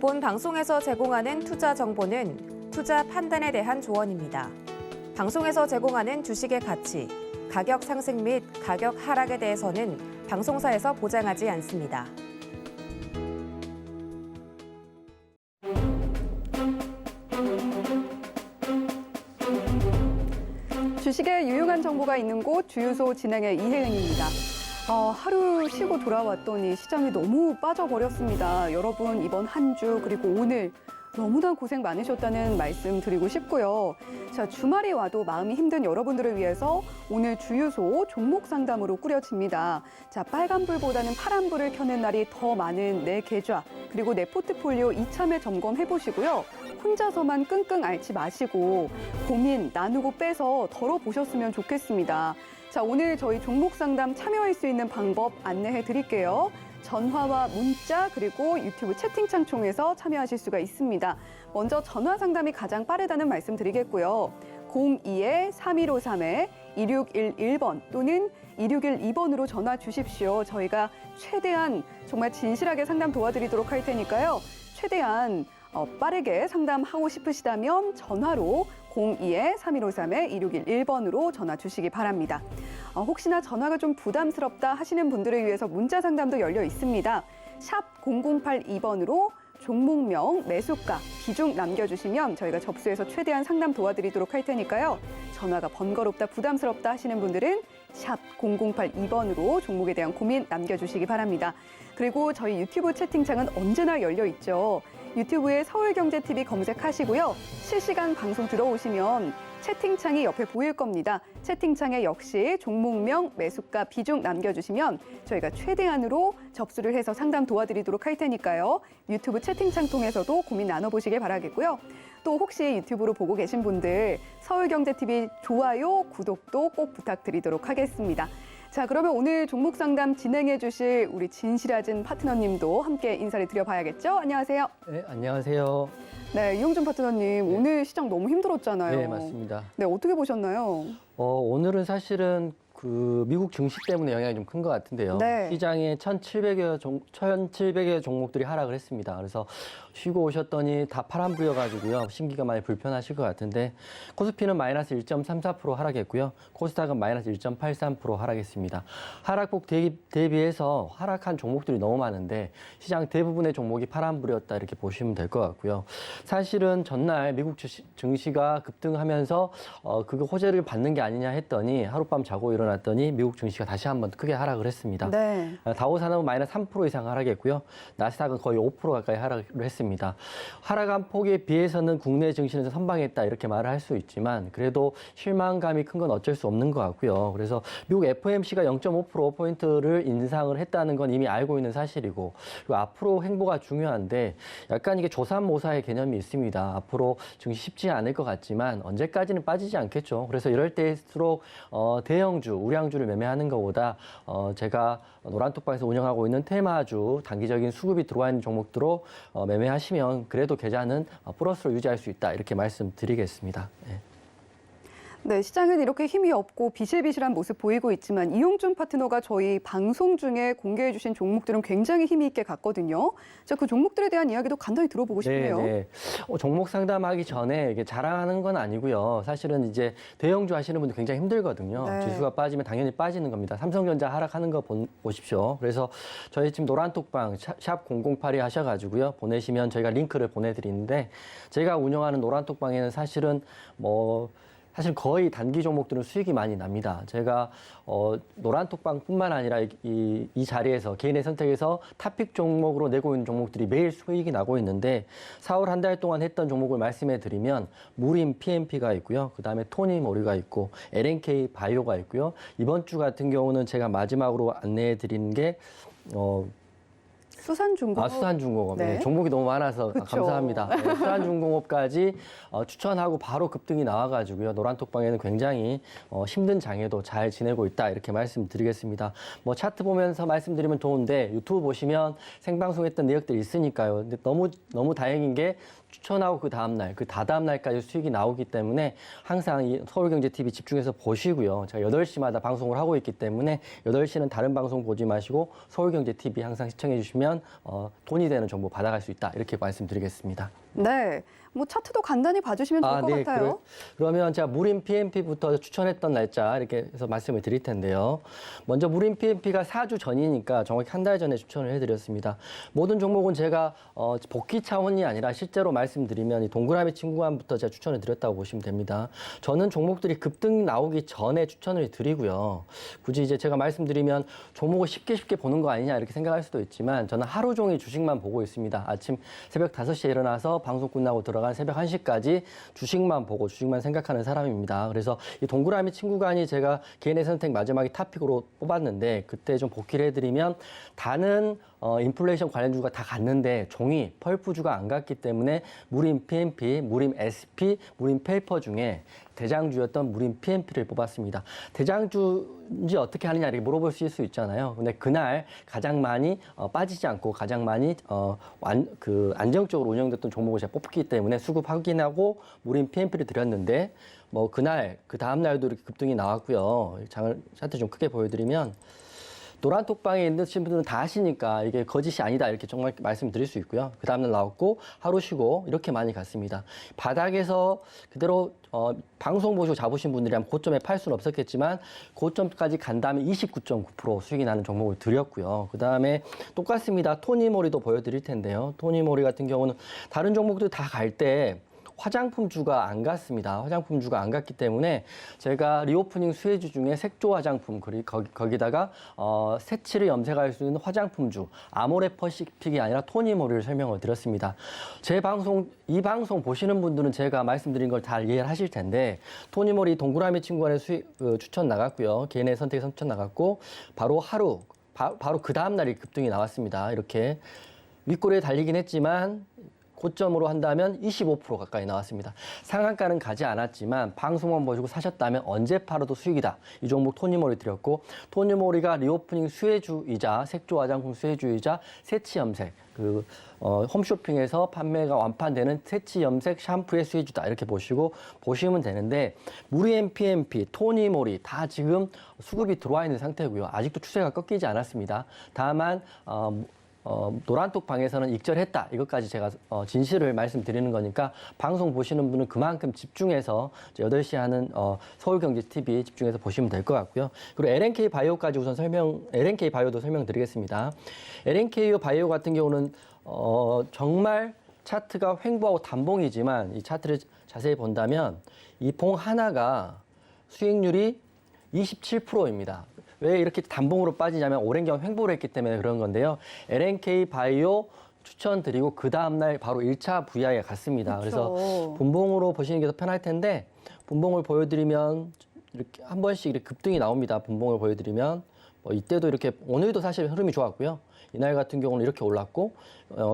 본 방송에서 제공하는 투자 정보는 투자 판단에 대한 조언입니다. 방송에서 제공하는 주식의 가치, 가격 상승 및 가격 하락에 대해서는 방송사에서 보장하지 않습니다. 주식에 유용한 정보가 있는 곳 주유소 진행의 이혜은입니다. 하루 쉬고 돌아왔더니 시장이 너무 빠져버렸습니다. 여러분 이번 한 주 그리고 오늘 너무나 고생 많으셨다는 말씀 드리고 싶고요. 자, 주말이 와도 마음이 힘든 여러분들을 위해서 오늘 주유소 종목 상담으로 꾸려집니다. 자, 빨간불보다는 파란불을 켜는 날이 더 많은 내 계좌 그리고 내 포트폴리오 이참에 점검해 보시고요. 혼자서만 끙끙 앓지 마시고 고민 나누고 빼서 덜어보셨으면 좋겠습니다. 자, 오늘 저희 종목 상담 참여할 수 있는 방법 안내해 드릴게요. 전화와 문자 그리고 유튜브 채팅창 통해서 참여하실 수가 있습니다. 먼저 전화 상담이 가장 빠르다는 말씀 드리겠고요. 02-3153-2611번 또는 2612번으로 전화 주십시오. 저희가 최대한 정말 진실하게 상담 도와드리도록 할 테니까요. 최대한 빠르게 상담하고 싶으시다면 전화로 02-3153-2611번으로 전화 주시기 바랍니다. 혹시나 전화가 좀 부담스럽다 하시는 분들을 위해서 문자 상담도 열려 있습니다. 샵 0082번으로 종목명, 매수가, 비중 남겨주시면 저희가 접수해서 최대한 상담 도와드리도록 할 테니까요. 전화가 번거롭다, 부담스럽다 하시는 분들은 샵 0082번으로 종목에 대한 고민 남겨주시기 바랍니다. 그리고 저희 유튜브 채팅창은 언제나 열려 있죠. 유튜브에 서울경제TV 검색하시고요. 실시간 방송 들어오시면 채팅창이 옆에 보일 겁니다. 채팅창에 역시 종목명, 매수가, 비중 남겨주시면 저희가 최대한으로 접수를 해서 상담 도와드리도록 할 테니까요. 유튜브 채팅창 통해서도 고민 나눠보시길 바라겠고요. 또 혹시 유튜브로 보고 계신 분들 서울경제TV 좋아요, 구독도 꼭 부탁드리도록 하겠습니다. 자, 그러면 오늘 종목 상담 진행해 주실 우리 진실아진 파트너님도 함께 인사를 드려봐야겠죠? 안녕하세요. 네, 안녕하세요. 네, 이용준 파트너님, 오늘 시장 너무 힘들었잖아요. 네, 맞습니다. 네, 어떻게 보셨나요? 오늘은 사실은 미국 증시 때문에 영향이 좀 큰 것 같은데요. 네. 시장에 1,700여 종목들이 하락을 했습니다. 그래서 쉬고 오셨더니 다 파란불이어가지고요. 심기가 많이 불편하실 것 같은데 코스피는 마이너스 1.34% 하락했고요. 코스닥은 마이너스 1.83% 하락했습니다. 하락폭 대비해서 하락한 종목들이 너무 많은데 시장 대부분의 종목이 파란불이었다 이렇게 보시면 될 것 같고요. 사실은 전날 미국 증시가 급등하면서 그거 호재를 받는 게 아니냐 했더니 하룻밤 자고 일어났더니 미국 증시가 다시 한번 크게 하락을 했습니다. 네. 다우산업은 마이너스 3% 이상 하락했고요. 나스닥은 거의 5% 가까이 하락을 했습니다. 하락한 폭에 비해서는 국내 증시는 선방했다 이렇게 말을 할 수 있지만 그래도 실망감이 큰 건 어쩔 수 없는 것 같고요. 그래서 미국 FOMC가 0.5%포인트를 인상을 했다는 건 이미 알고 있는 사실이고 그리고 앞으로 행보가 중요한데 약간 이게 조삼모사의 개념이 있습니다. 앞으로 증시 쉽지 않을 것 같지만 언제까지는 빠지지 않겠죠. 그래서 이럴 때일수록 대형주, 우량주를 매매하는 것보다 제가 노란톡방에서 운영하고 있는 테마주, 단기적인 수급이 들어와 있는 종목들로 매매하시면 그래도 계좌는 플러스로 유지할 수 있다 이렇게 말씀드리겠습니다. 네. 네, 시장은 이렇게 힘이 없고 비실비실한 모습 보이고 있지만 이용준 파트너가 저희 방송 중에 공개해 주신 종목들은 굉장히 힘이 있게 갔거든요. 자, 그 종목들에 대한 이야기도 간단히 들어보고 싶네요. 네. 종목 상담하기 전에 이게 자랑하는 건 아니고요. 사실은 이제 대형주 하시는 분들 굉장히 힘들거든요. 네. 지수가 빠지면 당연히 빠지는 겁니다. 삼성전자 하락하는 거 보십시오. 그래서 저희 지금 노란톡방 샵 008이 하셔가지고요. 보내시면 저희가 링크를 보내드리는데 제가 운영하는 노란톡방에는 사실은 사실 거의 단기 종목들은 수익이 많이 납니다. 제가 노란톡방뿐만 아니라 이 자리에서 개인의 선택에서 탑픽 종목으로 내고 있는 종목들이 매일 수익이 나고 있는데 4월 한 달 동안 했던 종목을 말씀해 드리면 무림 PMP가 있고요. 그다음에 토니모리가 있고 LNK 바이오가 있고요. 이번 주 같은 경우는 제가 마지막으로 안내해 드리는 게 수산중공업. 수산중공업. 네. 네, 종목이 너무 많아서 그쵸. 감사합니다. 네, 수산중공업까지 추천하고 바로 급등이 나와가지고요. 노란톡방에는 굉장히 힘든 장에도 잘 지내고 있다 이렇게 말씀드리겠습니다. 차트 보면서 말씀드리면 좋은데 유튜브 보시면 생방송했던 내역들이 있으니까요. 근데 너무 다행인 게 추천하고 그 다음날, 그 다다음 날까지 수익이 나오기 때문에 항상 이 서울경제TV 집중해서 보시고요. 제가 8시마다 방송을 하고 있기 때문에 8시는 다른 방송 보지 마시고 서울경제TV 항상 시청해 주시면 하면 돈이 되는 정보 받아갈 수 있다. 이렇게 말씀드리겠습니다. 네, 뭐 차트도 간단히 봐주시면 좋을 것 같아요. 그러면 제가 무림 PMP부터 추천했던 날짜 이렇게 해서 말씀을 드릴 텐데요. 먼저 무림 PMP가 4주 전이니까 정확히 한 달 전에 추천을 해드렸습니다. 모든 종목은 제가 복귀 차원이 아니라 실제로 말씀드리면 이 동그라미 친구간부터 제가 추천을 드렸다고 보시면 됩니다. 저는 종목들이 급등 나오기 전에 추천을 드리고요. 굳이 이제 제가 말씀드리면 종목을 쉽게 보는 거 아니냐 이렇게 생각할 수도 있지만 저는 하루 종일 주식만 보고 있습니다. 아침 새벽 5시에 일어나서 방송 끝나고 들어간 새벽 1시까지 주식만 보고 주식만 생각하는 사람입니다. 그래서 이 동그라미 친구간이 제가 개인의 선택 마지막에 탑픽으로 뽑았는데 그때 좀 복귀를 해드리면 다는 인플레이션 관련주가 다 갔는데 종이 펄프주가 안 갔기 때문에 무림 PMP, 무림 SP, 무림 페이퍼 중에 대장주였던 무림 PMP를 뽑았습니다. 대장주인지 어떻게 하느냐 이렇게 물어보실 수 있잖아요. 근데 그날 가장 많이 빠지지 않고 가장 많이 안정적으로 운영됐던 종목을 제가 뽑기 때문에 수급 확인하고 무림 PMP를 드렸는데 뭐 그날 그 다음 날도 이렇게 급등이 나왔고요. 장을 차트 좀 크게 보여드리면. 노란 톡방에 있는 분들은 다 아시니까 이게 거짓이 아니다 이렇게 정말 말씀드릴 수 있고요. 그 다음날 나왔고 하루 쉬고 이렇게 많이 갔습니다. 바닥에서 그대로 방송 보시고 잡으신 분들이라면 고점에 팔 수는 없었겠지만 고점까지 간 다음에 29.9% 수익이 나는 종목을 드렸고요. 그 다음에 똑같습니다. 토니모리도 보여드릴 텐데요. 토니모리 같은 경우는 다른 종목들 다 갈 때 화장품주가 안 갔습니다. 화장품주가 안 갔기 때문에 제가 리오프닝 수혜주 중에 색조 화장품 거기다가 색칠을 염색할 수 있는 화장품주 아모레 퍼시픽이 아니라 토니모리를 설명을 드렸습니다. 이 방송 보시는 분들은 제가 말씀드린 걸 다 이해를 하실 텐데 토니모리 동그라미 친구간의 추천 나갔고요. 개인의 선택 추천 나갔고 바로 그 다음 날이 급등이 나왔습니다. 이렇게 윗꼬리에 달리긴 했지만 고점으로 한다면 25% 가까이 나왔습니다. 상한가는 가지 않았지만 방송만 보시고 사셨다면 언제 팔아도 수익이다. 이 종목 토니모리 드렸고 토니모리가 리오프닝 수혜주이자 색조 화장품 수혜주이자 새치 염색 홈쇼핑에서 판매가 완판되는 새치 염색 샴푸의 수혜주다. 이렇게 보시면 되는데 무림 PMP, 토니모리 다 지금 수급이 들어와 있는 상태고요. 아직도 추세가 꺾이지 않았습니다. 다만 노란톡 방에서는 익절했다. 이것까지 제가 진실을 말씀드리는 거니까 방송 보시는 분은 그만큼 집중해서 8시에 하는 서울경제TV 집중해서 보시면 될 것 같고요. 그리고 LNK 바이오까지 우선 LNK 바이오도 설명드리겠습니다. LNK 바이오 같은 경우는 정말 차트가 횡보하고 단봉이지만 이 차트를 자세히 본다면 이 봉 하나가 수익률이 27%입니다. 왜 이렇게 단봉으로 빠지냐면 오랜 경험 횡보를 했기 때문에 그런 건데요. LNK 바이오 추천드리고 그 다음날 바로 1차 VI에 갔습니다. 그렇죠. 그래서 분봉으로 보시는 게 더 편할 텐데 분봉을 보여드리면 이렇게 한 번씩 이렇게 급등이 나옵니다. 분봉을 보여드리면 이때도 이렇게 오늘도 사실 흐름이 좋았고요. 이날 같은 경우는 이렇게 올랐고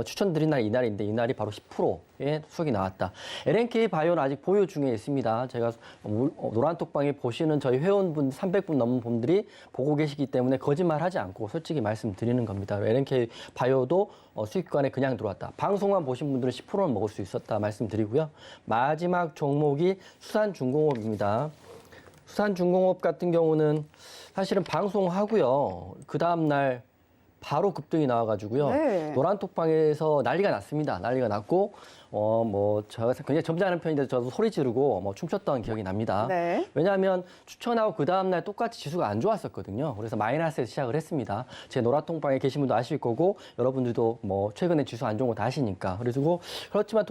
추천드린 날 이날인데 이날이 바로 10%의 수익이 나왔다. LNK 바이오는 아직 보유 중에 있습니다. 제가 노란톡방에 보시는 저희 회원분 300분 넘는 분들이 보고 계시기 때문에 거짓말하지 않고 솔직히 말씀드리는 겁니다. LNK 바이오도 수익관에 그냥 들어왔다. 방송만 보신 분들은 10%는 먹을 수 있었다 말씀드리고요. 마지막 종목이 수산중공업입니다. 수산중공업 같은 경우는 사실은 방송하고요. 그 다음날 바로 급등이 나와가지고요. 네. 노란톡방에서 난리가 났습니다. 난리가 났고, 제가 굉장히 점잖은 편인데 저도 소리 지르고 춤췄던 기억이 납니다. 네. 왜냐하면 추천하고 그 다음날 똑같이 지수가 안 좋았었거든요. 그래서 마이너스에서 시작을 했습니다. 제 노란톡방에 계신 분도 아실 거고, 여러분들도 최근에 지수 안 좋은 거 다 아시니까. 그렇지만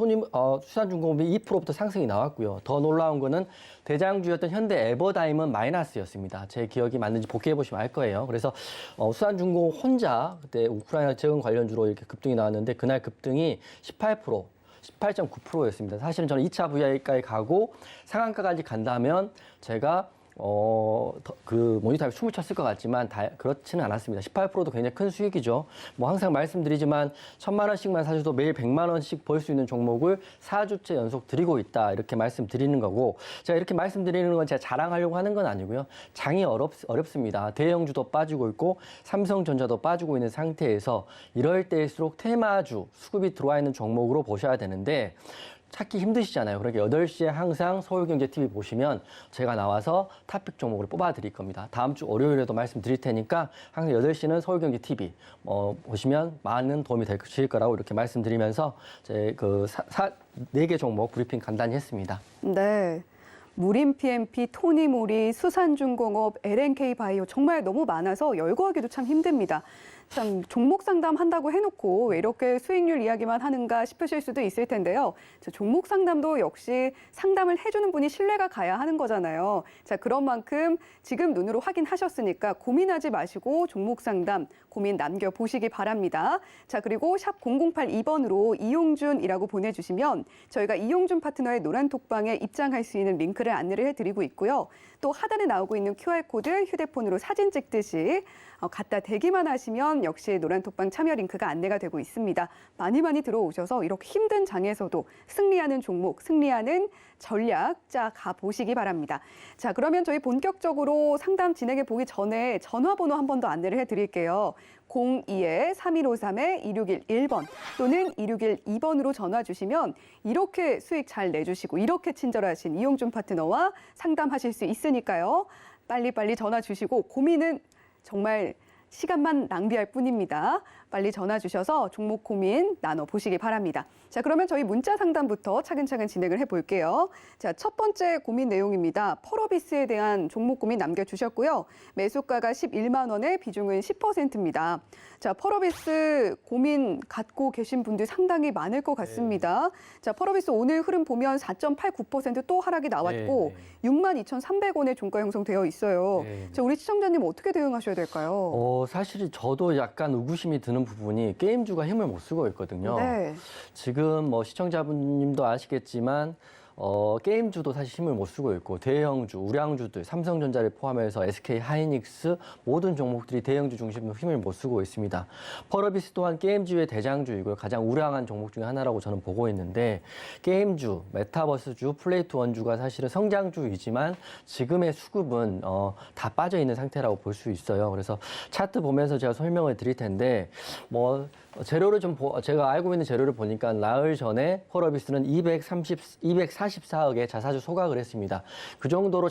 수산중공업이 2%부터 상승이 나왔고요. 더 놀라운 거는 대장주였던 현대 에버다임은 마이너스였습니다. 제 기억이 맞는지 복귀해 보시면 알 거예요. 그래서 수산중공업 혼자 그때 우크라이나 재건 관련주로 이렇게 급등이 나왔는데 그날 급등이 18.9%였습니다. 사실은 저는 2차 VI까지 가고 상한가까지 간다면 제가 그 모니터에 춤을 췄을 것 같지만 그렇지는 않았습니다. 18%도 굉장히 큰 수익이죠. 항상 말씀드리지만 1,000만 원씩만 사셔도 매일 100만 원씩 벌 수 있는 종목을 4주째 연속 드리고 있다. 이렇게 말씀드리는 거고 제가 이렇게 말씀드리는 건 제가 자랑하려고 하는 건 아니고요. 장이 어렵습니다. 대형주도 빠지고 있고 삼성전자도 빠지고 있는 상태에서 이럴 때일수록 테마주 수급이 들어와 있는 종목으로 보셔야 되는데 찾기 힘드시잖아요. 그러니까 8시에 항상 서울경제TV 보시면 제가 나와서 탑픽 종목을 뽑아드릴 겁니다. 다음 주 월요일에도 말씀드릴 테니까 항상 8시는 서울경제TV 보시면 많은 도움이 되실 거라고 이렇게 말씀드리면서 제 그 4개 종목 브리핑 간단히 했습니다. 네. 무림 PMP, 토니모리, 수산중공업, LNK바이오 정말 너무 많아서 열거하기도 참 힘듭니다. 참 종목 상담 한다고 해놓고 왜 이렇게 수익률 이야기만 하는가 싶으실 수도 있을 텐데요. 자, 종목 상담도 역시 상담을 해주는 분이 신뢰가 가야 하는 거잖아요. 자, 그런 만큼 지금 눈으로 확인하셨으니까 고민하지 마시고 종목 상담 고민 남겨보시기 바랍니다. 자, 그리고 샵 0082번으로 이용준이라고 보내주시면 저희가 이용준 파트너의 노란톡방에 입장할 수 있는 링크를 안내를 해드리고 있고요. 또 하단에 나오고 있는 QR코드 휴대폰으로 사진 찍듯이 갖다 대기만 하시면 역시 노란톡방 참여 링크가 안내가 되고 있습니다. 많이 들어오셔서 이렇게 힘든 장에서도 승리하는 종목, 승리하는 전략 짜가보시기 바랍니다. 자, 그러면 저희 본격적으로 상담 진행해 보기 전에 전화번호 한 번 더 안내를 해드릴게요. 02-3153-2611번 또는 2612번으로 전화 주시면 이렇게 수익 잘 내주시고 이렇게 친절하신 이용준 파트너와 상담하실 수 있으니까요. 빨리빨리 전화 주시고 고민은 정말 시간만 낭비할 뿐입니다. 빨리 전화 주셔서 종목 고민 나눠보시기 바랍니다. 자, 그러면 저희 문자 상담부터 차근차근 진행을 해볼게요. 자, 첫 번째 고민 내용입니다. 펄어비스에 대한 종목 고민 남겨주셨고요. 매수가가 11만 원에 비중은 10%입니다. 자, 펄어비스 고민 갖고 계신 분들 상당히 많을 것 같습니다. 자, 펄어비스 오늘 흐름 보면 4.89%또 하락이 나왔고 62,300원의 종가 형성되어 있어요. 자, 우리 시청자님 어떻게 대응하셔야 될까요? 사실 저도 약간 의구심이 드는 부분이 게임주가 힘을 못 쓰고 있거든요. 네. 지금 뭐 시청자분님도 아시겠지만 게임주도 사실 힘을 못 쓰고 있고 대형주, 우량주들, 삼성전자를 포함해서 SK 하이닉스 모든 종목들이 대형주 중심으로 힘을 못 쓰고 있습니다. 펄어비스 또한 게임주의 대장주이고요. 가장 우량한 종목 중에 하나라고 저는 보고 있는데 게임주, 메타버스주, 플레이투원주가 사실은 성장주이지만 지금의 수급은 다 빠져 있는 상태라고 볼 수 있어요. 그래서 차트 보면서 제가 설명을 드릴 텐데 재료를 제가 알고 있는 재료를 보니까 나흘 전에 펄어비스는 244억의 자사주 소각을 했습니다. 그 정도로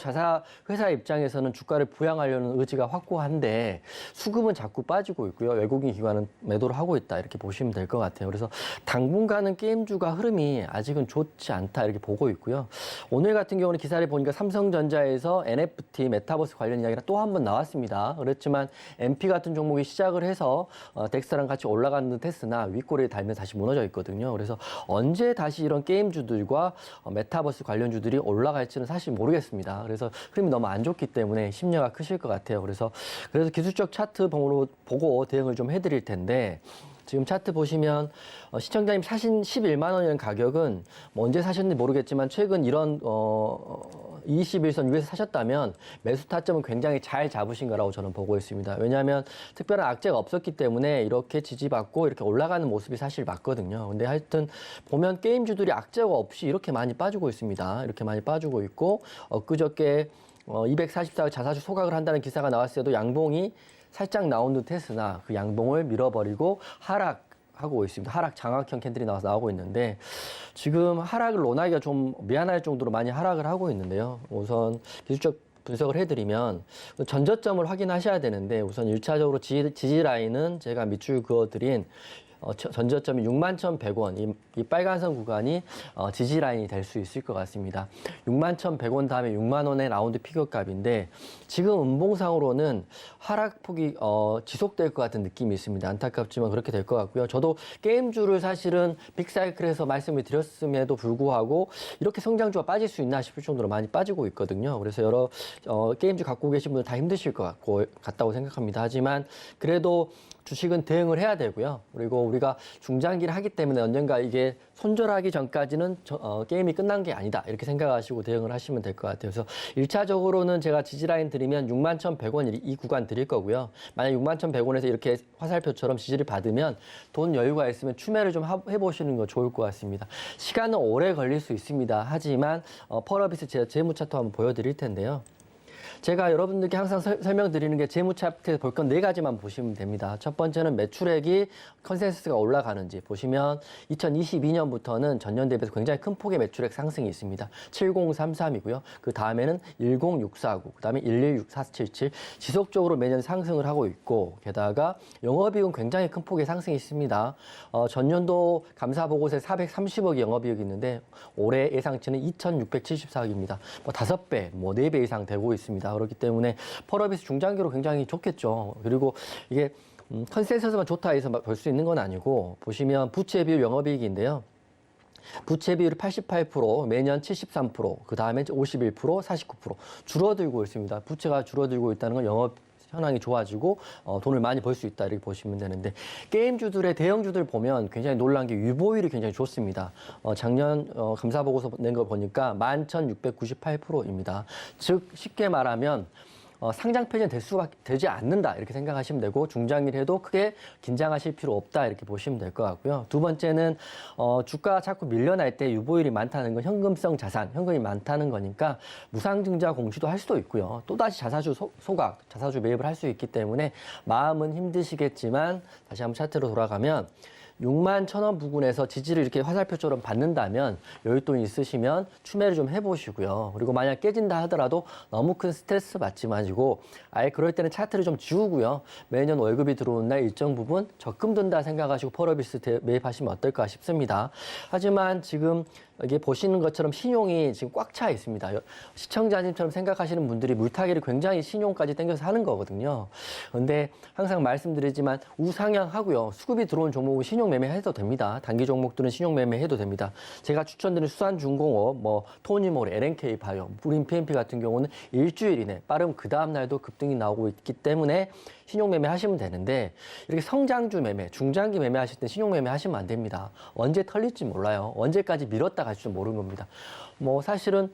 회사 입장에서는 주가를 부양하려는 의지가 확고한데 수급은 자꾸 빠지고 있고요. 외국인 기관은 매도를 하고 있다 이렇게 보시면 될 것 같아요. 그래서 당분간은 게임주가 흐름이 아직은 좋지 않다 이렇게 보고 있고요. 오늘 같은 경우는 기사를 보니까 삼성전자에서 NFT, 메타버스 관련 이야기가 또 한 번 나왔습니다. 그렇지만 MP 같은 종목이 시작을 해서 덱스랑 같이 올라가는 듯했으나 윗꼬리에 달면서 다시 무너져 있거든요. 그래서 언제 다시 이런 게임주들과 메타버스 관련주들이 올라갈지는 사실 모르겠습니다. 그래서 흐름이 너무 안 좋기 때문에 심려가 크실 것 같아요. 그래서 기술적 차트 보고 대응을 좀 해드릴 텐데 지금 차트 보시면 시청자님 사신 11만 원이라는 가격은 언제 사셨는지 모르겠지만 최근 이런 21선 위에서 사셨다면 매수 타점은 굉장히 잘 잡으신 거라고 저는 보고 있습니다. 왜냐하면 특별한 악재가 없었기 때문에 이렇게 지지받고 이렇게 올라가는 모습이 사실 맞거든요. 근데 하여튼 보면 게임주들이 악재가 없이 이렇게 많이 빠지고 있습니다. 이렇게 많이 빠지고 있고 엊그저께 244억 자사주 소각을 한다는 기사가 나왔을 때도 양봉이 살짝 나온 듯 했으나 그 양봉을 밀어버리고 하락하고 있습니다. 하락 장악형 캔들이 나오고 있는데 지금 하락을 논하기가 좀 미안할 정도로 많이 하락을 하고 있는데요. 우선 기술적 분석을 해드리면 전저점을 확인하셔야 되는데 우선 1차적으로 지지 라인은 제가 밑줄 그어드린 전저점이 61,100원, 이 빨간 선 구간이 지지 라인이 될 수 있을 것 같습니다. 61,100원 다음에 6만 원의 라운드 피겨값인데 지금 음봉상으로는 하락폭이 지속될 것 같은 느낌이 있습니다. 안타깝지만 그렇게 될 것 같고요. 저도 게임주를 사실은 빅사이클에서 말씀을 드렸음에도 불구하고 이렇게 성장주가 빠질 수 있나 싶을 정도로 많이 빠지고 있거든요. 그래서 여러 게임주 갖고 계신 분들 다 힘드실 것 같다고 생각합니다. 하지만 그래도 주식은 대응을 해야 되고요. 그리고 우리가 중장기를 하기 때문에 언젠가 이게 손절하기 전까지는 게임이 끝난 게 아니다. 이렇게 생각하시고 대응을 하시면 될 것 같아요. 그래서 1차적으로는 제가 지지라인 드리면 61,100원 이 구간 드릴 거고요. 만약 61,100원에서 이렇게 화살표처럼 지지를 받으면 돈 여유가 있으면 추매를 좀 해보시는 거 좋을 것 같습니다. 시간은 오래 걸릴 수 있습니다. 하지만 펄어비스 재무 차트 한번 보여드릴 텐데요. 제가 여러분들께 항상 설명드리는 게 재무 차트에서 볼 건 네 가지만 보시면 됩니다. 첫 번째는 매출액이 컨센서스가 올라가는지 보시면 2022년부터는 전년 대비해서 굉장히 큰 폭의 매출액 상승이 있습니다. 7033이고요. 그 다음에는 10649, 그 다음에 116477 지속적으로 매년 상승을 하고 있고 게다가 영업이익은 굉장히 큰 폭의 상승이 있습니다. 전년도 감사보고서에 430억이 영업이익이 있는데 올해 예상치는 2674억입니다. 뭐 5배, 뭐 4배 이상 되고 있습니다. 그렇기 때문에 펄어비스 중장기로 굉장히 좋겠죠. 그리고 이게 컨센서스만 좋다 해서 볼 수 있는 건 아니고 보시면 부채 비율 영업이익인데요. 부채 비율이 88%, 매년 73%, 그 다음에 51%, 49% 줄어들고 있습니다. 부채가 줄어들고 있다는 건 영업 현황이 좋아지고 돈을 많이 벌 수 있다 이렇게 보시면 되는데 게임주들의 대형주들 보면 굉장히 놀란 게 유보율이 굉장히 좋습니다. 작년 감사보고서 낸 거 보니까 11,698%입니다. 즉 쉽게 말하면 상장 폐지는 되지 않는다 이렇게 생각하시면 되고 중장기를 해도 크게 긴장하실 필요 없다 이렇게 보시면 될 것 같고요. 두 번째는 주가가 자꾸 밀려날 때 유보율이 많다는 건 현금성 자산, 현금이 많다는 거니까 무상증자 공시도 할 수도 있고요. 또다시 자사주 소각, 자사주 매입을 할 수 있기 때문에 마음은 힘드시겠지만 다시 한번 차트로 돌아가면 61,000원 부근에서 지지를 이렇게 화살표처럼 받는다면 여윳돈이 있으시면 추매를 좀 해보시고요. 그리고 만약 깨진다 하더라도 너무 큰 스트레스 받지 마시고 아예 그럴 때는 차트를 좀 지우고요. 매년 월급이 들어오는 날 일정 부분 적금 든다 생각하시고 펄어비스 매입하시면 어떨까 싶습니다. 하지만 지금 이게 보시는 것처럼 신용이 지금 꽉 차 있습니다. 시청자님처럼 생각하시는 분들이 물타기를 굉장히 신용까지 땡겨서 하는 거거든요. 그런데 항상 말씀드리지만 우상향하고요. 수급이 들어온 종목은 신용 매매해도 됩니다. 단기 종목들은 신용 매매해도 됩니다. 제가 추천드린 수산중공업, 뭐 토니모리, LNK 바이오, 우린 PNP 같은 경우는 일주일 이내 빠르면 그 다음 날도 급등이 나오고 있기 때문에 신용 매매 하시면 되는데 이렇게 성장주 매매, 중장기 매매 하실 때 신용 매매 하시면 안 됩니다. 언제 털릴지 몰라요. 언제까지 밀었다 갈 줄 모르는 겁니다. 뭐 사실은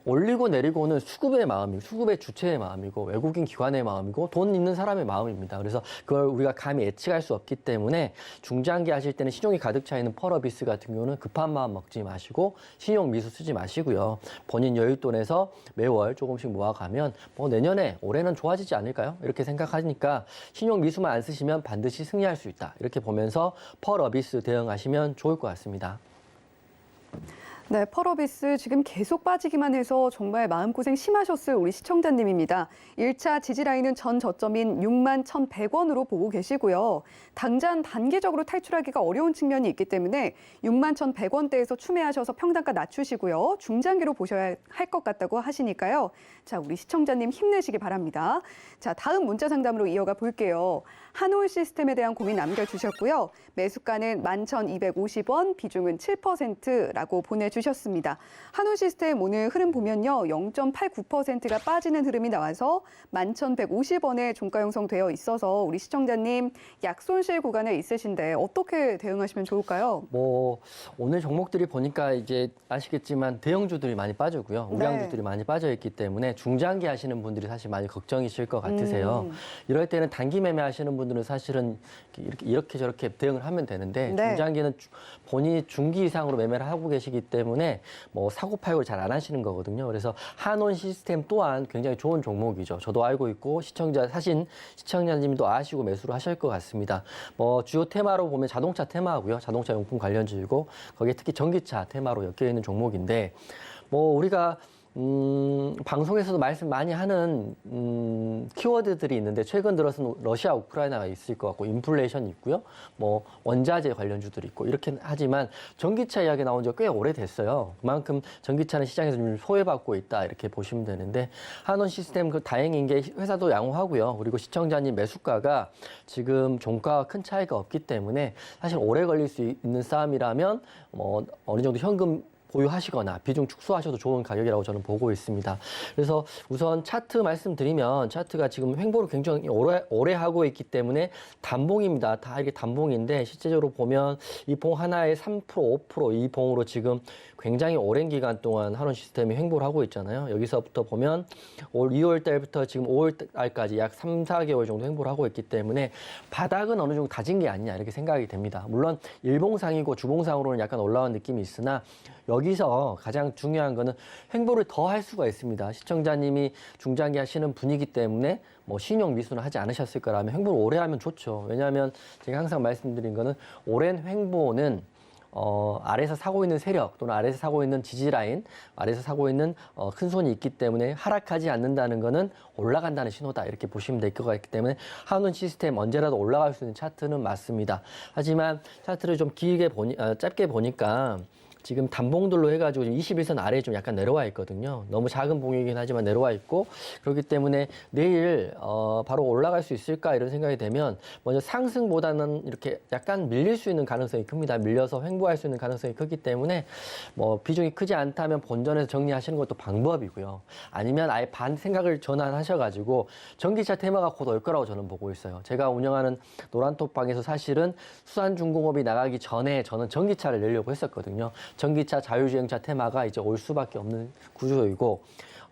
올리고 내리고는 수급의 마음이고 수급의 주체의 마음이고 외국인 기관의 마음이고 돈 있는 사람의 마음입니다. 그래서 그걸 우리가 감히 예측할 수 없기 때문에 중장기 하실 때는 신용이 가득 차 있는 펄어비스 같은 경우는 급한 마음 먹지 마시고 신용 미수 쓰지 마시고요. 본인 여윳돈에서 매월 조금씩 모아가면 뭐 내년에 올해는 좋아지지 않을까요? 이렇게 생각하니까 신용 미수만 안 쓰시면 반드시 승리할 수 있다. 이렇게 보면서 펄어비스 대응하시면 좋을 것 같습니다. 네, 펄어비스 지금 계속 빠지기만 해서 정말 마음고생 심하셨을 우리 시청자님입니다. 1차 지지라인은 전 저점인 61,100원으로 보고 계시고요. 당장 단기적으로 탈출하기가 어려운 측면이 있기 때문에 61,100원대에서 추매하셔서 평단가 낮추시고요. 중장기로 보셔야 할 것 같다고 하시니까요. 자, 우리 시청자님 힘내시기 바랍니다. 자, 다음 문자 상담으로 이어가 볼게요. 한올 시스템에 대한 고민 남겨주셨고요. 매수가는 11,250원, 비중은 7%라고 보내주셨습니다. 한올 시스템 오늘 흐름 보면요. 0.89%가 빠지는 흐름이 나와서 11,150원에 종가 형성되어 있어서 우리 시청자님 약손실 구간에 있으신데 어떻게 대응하시면 좋을까요? 뭐 오늘 종목들이 보니까 이제 아시겠지만 대형주들이 많이 빠지고요. 우량주들이 많이 빠져 있기 때문에 중장기 하시는 분들이 사실 많이 걱정이실 것 같으세요. 이럴 때는 단기 매매 하시는 분들은 사실은 이렇게 저렇게 대응을 하면 되는데 네. 중장기는 본인이 중기 이상으로 매매를 하고 계시기 때문에 뭐 사고 팔고를 잘 안 하시는 거거든요. 그래서 한온 시스템 또한 굉장히 좋은 종목이죠. 저도 알고 있고 시청자님도 아시고 매수를 하실 것 같습니다. 뭐 주요 테마로 보면 자동차 테마고요. 자동차 용품 관련주이고 거기에 특히 전기차 테마로 엮여 있는 종목인데 뭐 우리가 방송에서도 말씀 많이 하는 키워드들이 있는데 최근 들어서는 러시아, 우크라이나가 있을 것 같고 인플레이션이 있고요. 뭐 원자재 관련주들이 있고 이렇게 하지만 전기차 이야기 나온 지가 꽤 오래됐어요. 그만큼 전기차는 시장에서 좀 소외받고 있다 이렇게 보시면 되는데 한원 시스템 그 다행인 게 회사도 양호하고요. 그리고 시청자님 매수가가 지금 종가와 큰 차이가 없기 때문에 사실 오래 걸릴 수 있는 싸움이라면 뭐 어느 정도 현금 보유하시거나 비중 축소하셔도 좋은 가격이라고 저는 보고 있습니다. 그래서 우선 차트 말씀드리면 차트가 지금 횡보를 굉장히 오래 하고 있기 때문에 단봉입니다. 다 이게 단봉인데 실제적으로 보면 이 봉 하나에 3%, 5% 이 봉으로 지금 굉장히 오랜 기간 동안 한원 시스템이 횡보를 하고 있잖아요. 여기서부터 보면 올 2월 달부터 지금 5월 달까지 약 3, 4개월 정도 횡보를 하고 있기 때문에 바닥은 어느 정도 다진 게 아니냐 이렇게 생각이 됩니다. 물론 일봉상이고 주봉상으로는 약간 올라온 느낌이 있으나 여기서 가장 중요한 거는 횡보를 더 할 수가 있습니다. 시청자님이 중장기 하시는 분이기 때문에 뭐 신용 미수는 하지 않으셨을 거라면 횡보를 오래 하면 좋죠. 왜냐하면 제가 항상 말씀드린 거는 오랜 횡보는 아래에서 사고 있는 세력 또는 아래에서 사고 있는 지지라인, 아래에서 사고 있는 큰 손이 있기 때문에 하락하지 않는다는 거는 올라간다는 신호다. 이렇게 보시면 될 것 같기 때문에 한운 시스템 언제라도 올라갈 수 있는 차트는 맞습니다. 하지만 차트를 좀 짧게 보니까 지금 단봉들로 해가지고 21선 아래에 좀 약간 내려와 있거든요. 너무 작은 봉이긴 하지만 내려와 있고 그렇기 때문에 내일 바로 올라갈 수 있을까 이런 생각이 되면 먼저 상승보다는 이렇게 약간 밀릴 수 있는 가능성이 큽니다. 밀려서 횡보할 수 있는 가능성이 크기 때문에 뭐 비중이 크지 않다면 본전에서 정리하시는 것도 방법이고요. 아니면 아예 반 생각을 전환하셔가지고 전기차 테마가 곧 올 거라고 저는 보고 있어요. 제가 운영하는 노란톡방에서 사실은 수산중공업이 나가기 전에 저는 전기차를 내려고 했었거든요. 전기차 자율주행차 테마가 이제 올 수밖에 없는 구조이고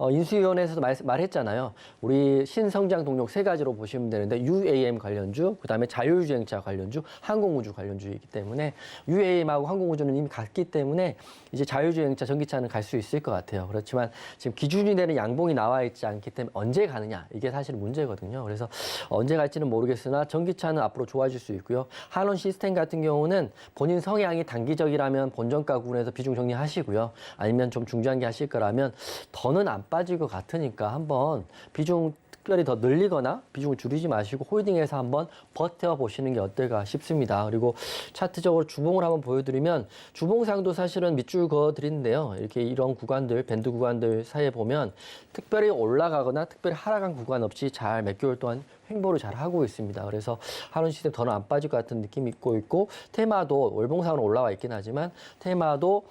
인수위원회에서도 말했잖아요. 우리 신성장 동력 3가지로 보시면 되는데 UAM 관련주, 그다음에 자율주행차 관련주, 항공우주 관련주이기 때문에 UAM하고 항공우주는 이미 갔기 때문에 이제 자율주행차 전기차는 갈 수 있을 것 같아요. 그렇지만 지금 기준이 되는 양봉이 나와 있지 않기 때문에 언제 가느냐 이게 사실 문제거든요. 그래서 언제 갈지는 모르겠으나 전기차는 앞으로 좋아질 수 있고요. 한원 시스템 같은 경우는 본인 성향이 단기적이라면 본전가 구간에서 비중 정리하시고요. 아니면 좀 중장기 하실 거라면 더는 안 빠질 것 같으니까 한번 비중 특별히 더 늘리거나 비중을 줄이지 마시고 홀딩해서 한번 버텨보시는 게 어떨까 싶습니다. 그리고 차트적으로 주봉을 한번 보여드리면 주봉상도 사실은 밑줄 그어드리는데요. 이렇게 이런 구간들, 밴드 구간들 사이에 보면 특별히 올라가거나 특별히 하락한 구간 없이 잘 몇 개월 동안 횡보를 잘 하고 있습니다. 그래서 한원 시스템 더는 안 빠질 것 같은 느낌이 있고 테마도 월봉상으로 올라와 있긴 하지만 테마도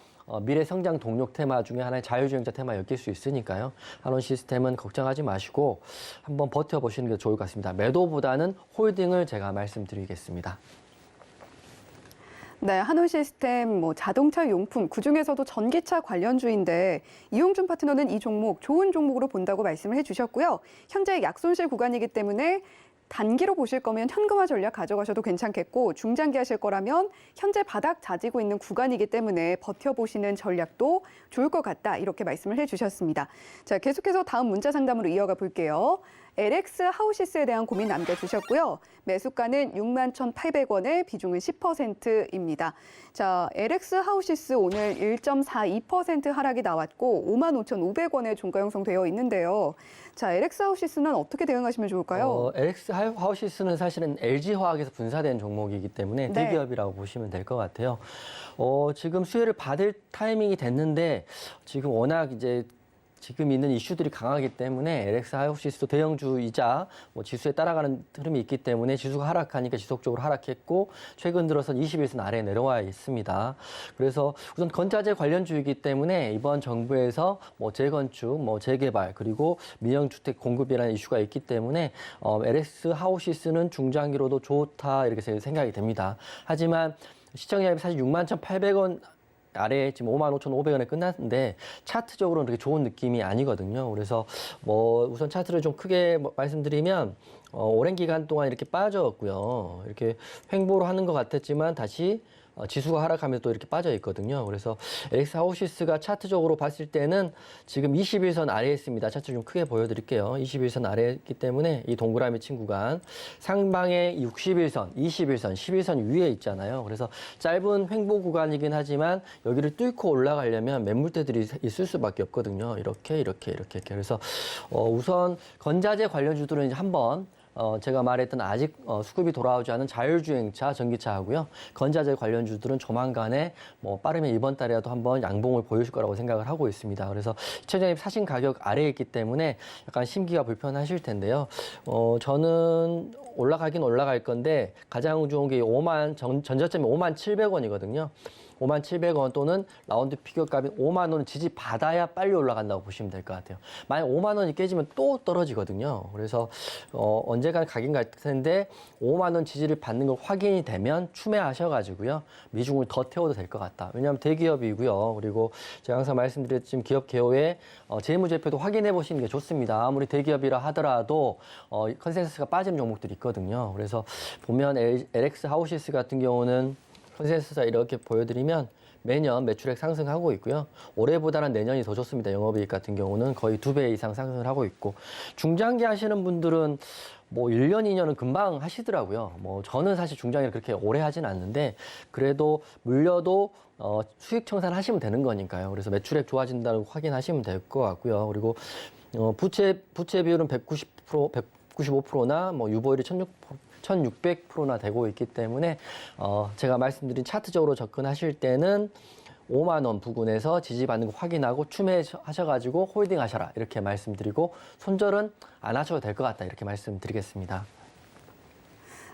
미래 성장 동력 테마 중에 하나의 자율주행차 테마 엮일 수 있으니까요. 한원 시스템은 걱정하지 마시고 한번 버텨보시는 게 좋을 것 같습니다. 매도보다는 홀딩을 제가 말씀드리겠습니다. 네, 한원 시스템, 자동차 용품, 그중에서도 전기차 관련주인데 이용준 파트너는 이 종목 좋은 종목으로 본다고 말씀을 해주셨고요. 현재 약손실 구간이기 때문에 단기로 보실 거면 현금화 전략 가져가셔도 괜찮겠고 중장기 하실 거라면 현재 바닥 다지고 있는 구간이기 때문에 버텨보시는 전략도 좋을 것 같다 이렇게 말씀을 해주셨습니다. 자, 계속해서 다음 문자 상담으로 이어가 볼게요. LX 하우시스에 대한 고민 남겨주셨고요. 매수가는 61,800원에 비중은 10%입니다. 자, LX 하우시스 오늘 1.42% 하락이 나왔고 55,500원에 종가 형성되어 있는데요. 자, LX 하우시스는 어떻게 대응하시면 좋을까요? LX 하우시스는 사실은 LG화학에서 분사된 종목이기 때문에 네. 대기업이라고 보시면 될 것 같아요. 지금 수혜를 받을 타이밍이 됐는데 지금 워낙 이제 지금 있는 이슈들이 강하기 때문에 LX 하우시스도 대형주이자 지수에 따라가는 흐름이 있기 때문에 지수가 하락하니까 지속적으로 하락했고 최근 들어서 21선 아래에 내려와 있습니다. 그래서 우선 건자재 관련주이기 때문에 이번 정부에서 재건축, 재개발 그리고 민영주택 공급이라는 이슈가 있기 때문에 LX 하우시스는 중장기로도 좋다 이렇게 생각이 됩니다. 하지만 시청자율이 사실 61,800원 아래에 지금 55,500원에 끝났는데 차트적으로는 그렇게 좋은 느낌이 아니거든요. 그래서 우선 차트를 좀 크게 말씀드리면 오랜 기간 동안 이렇게 빠졌고요. 이렇게 횡보로 하는 것 같았지만 다시 지수가 하락하면서 또 이렇게 빠져 있거든요. 그래서 LX 하우시스가 차트적으로 봤을 때는 지금 21선 아래에 있습니다. 차트 좀 크게 보여드릴게요. 21선 아래에 있기 때문에 이 동그라미 친 구간 상방에 61선, 21선, 11선 위에 있잖아요. 그래서 짧은 횡보 구간이긴 하지만 여기를 뚫고 올라가려면 매물대들이 있을 수밖에 없거든요. 이렇게. 그래서 우선 건자재 관련주들은 이제 한번 제가 말했던 아직 수급이 돌아오지 않은 자율주행차, 전기차하고요. 건자재 관련주들은 조만간에 빠르면 이번 달에라도 한번 양봉을 보여줄 거라고 생각을 하고 있습니다. 그래서 시청자님 사신 가격 아래에 있기 때문에 약간 심기가 불편하실 텐데요. 저는 올라가긴 올라갈 건데 가장 좋은 게 전저점이 57,700원이거든요. 57,700원 또는 라운드 피겨값이 5만 원 지지 받아야 빨리 올라간다고 보시면 될 것 같아요. 만약 5만 원이 깨지면 또 떨어지거든요. 그래서 언젠가 가긴 갈 텐데 5만 원 지지를 받는 걸 확인이 되면 추매하셔가지고요. 미중을 더 태워도 될 것 같다. 왜냐하면 대기업이고요. 그리고 제가 항상 말씀드렸지만 기업 개요의 재무제표도 확인해 보시는 게 좋습니다. 아무리 대기업이라 하더라도 컨센서스가 빠지는 종목들이 있거든요. 그래서 보면 LX 하우시스 같은 경우는 컨센서스가 이렇게 보여드리면 매년 매출액 상승하고 있고요. 올해보다는 내년이 더 좋습니다. 영업이익 같은 경우는 거의 2배 이상 상승을 하고 있고 중장기 하시는 분들은 뭐 1년, 2년은 금방 하시더라고요. 뭐 저는 사실 중장기를 그렇게 오래 하진 않는데 그래도 물려도 수익 청산하시면 되는 거니까요. 그래서 매출액 좋아진다고 확인하시면 될 것 같고요. 그리고 부채 비율은 195%나 뭐 유보율이 1600%나 되고 있기 때문에 제가 말씀드린 차트적으로 접근하실 때는 5만 원 부근에서 지지받는 거 확인하고 추매하셔가지고 홀딩 하셔라 이렇게 말씀드리고 손절은 안 하셔도 될 것 같다 이렇게 말씀드리겠습니다.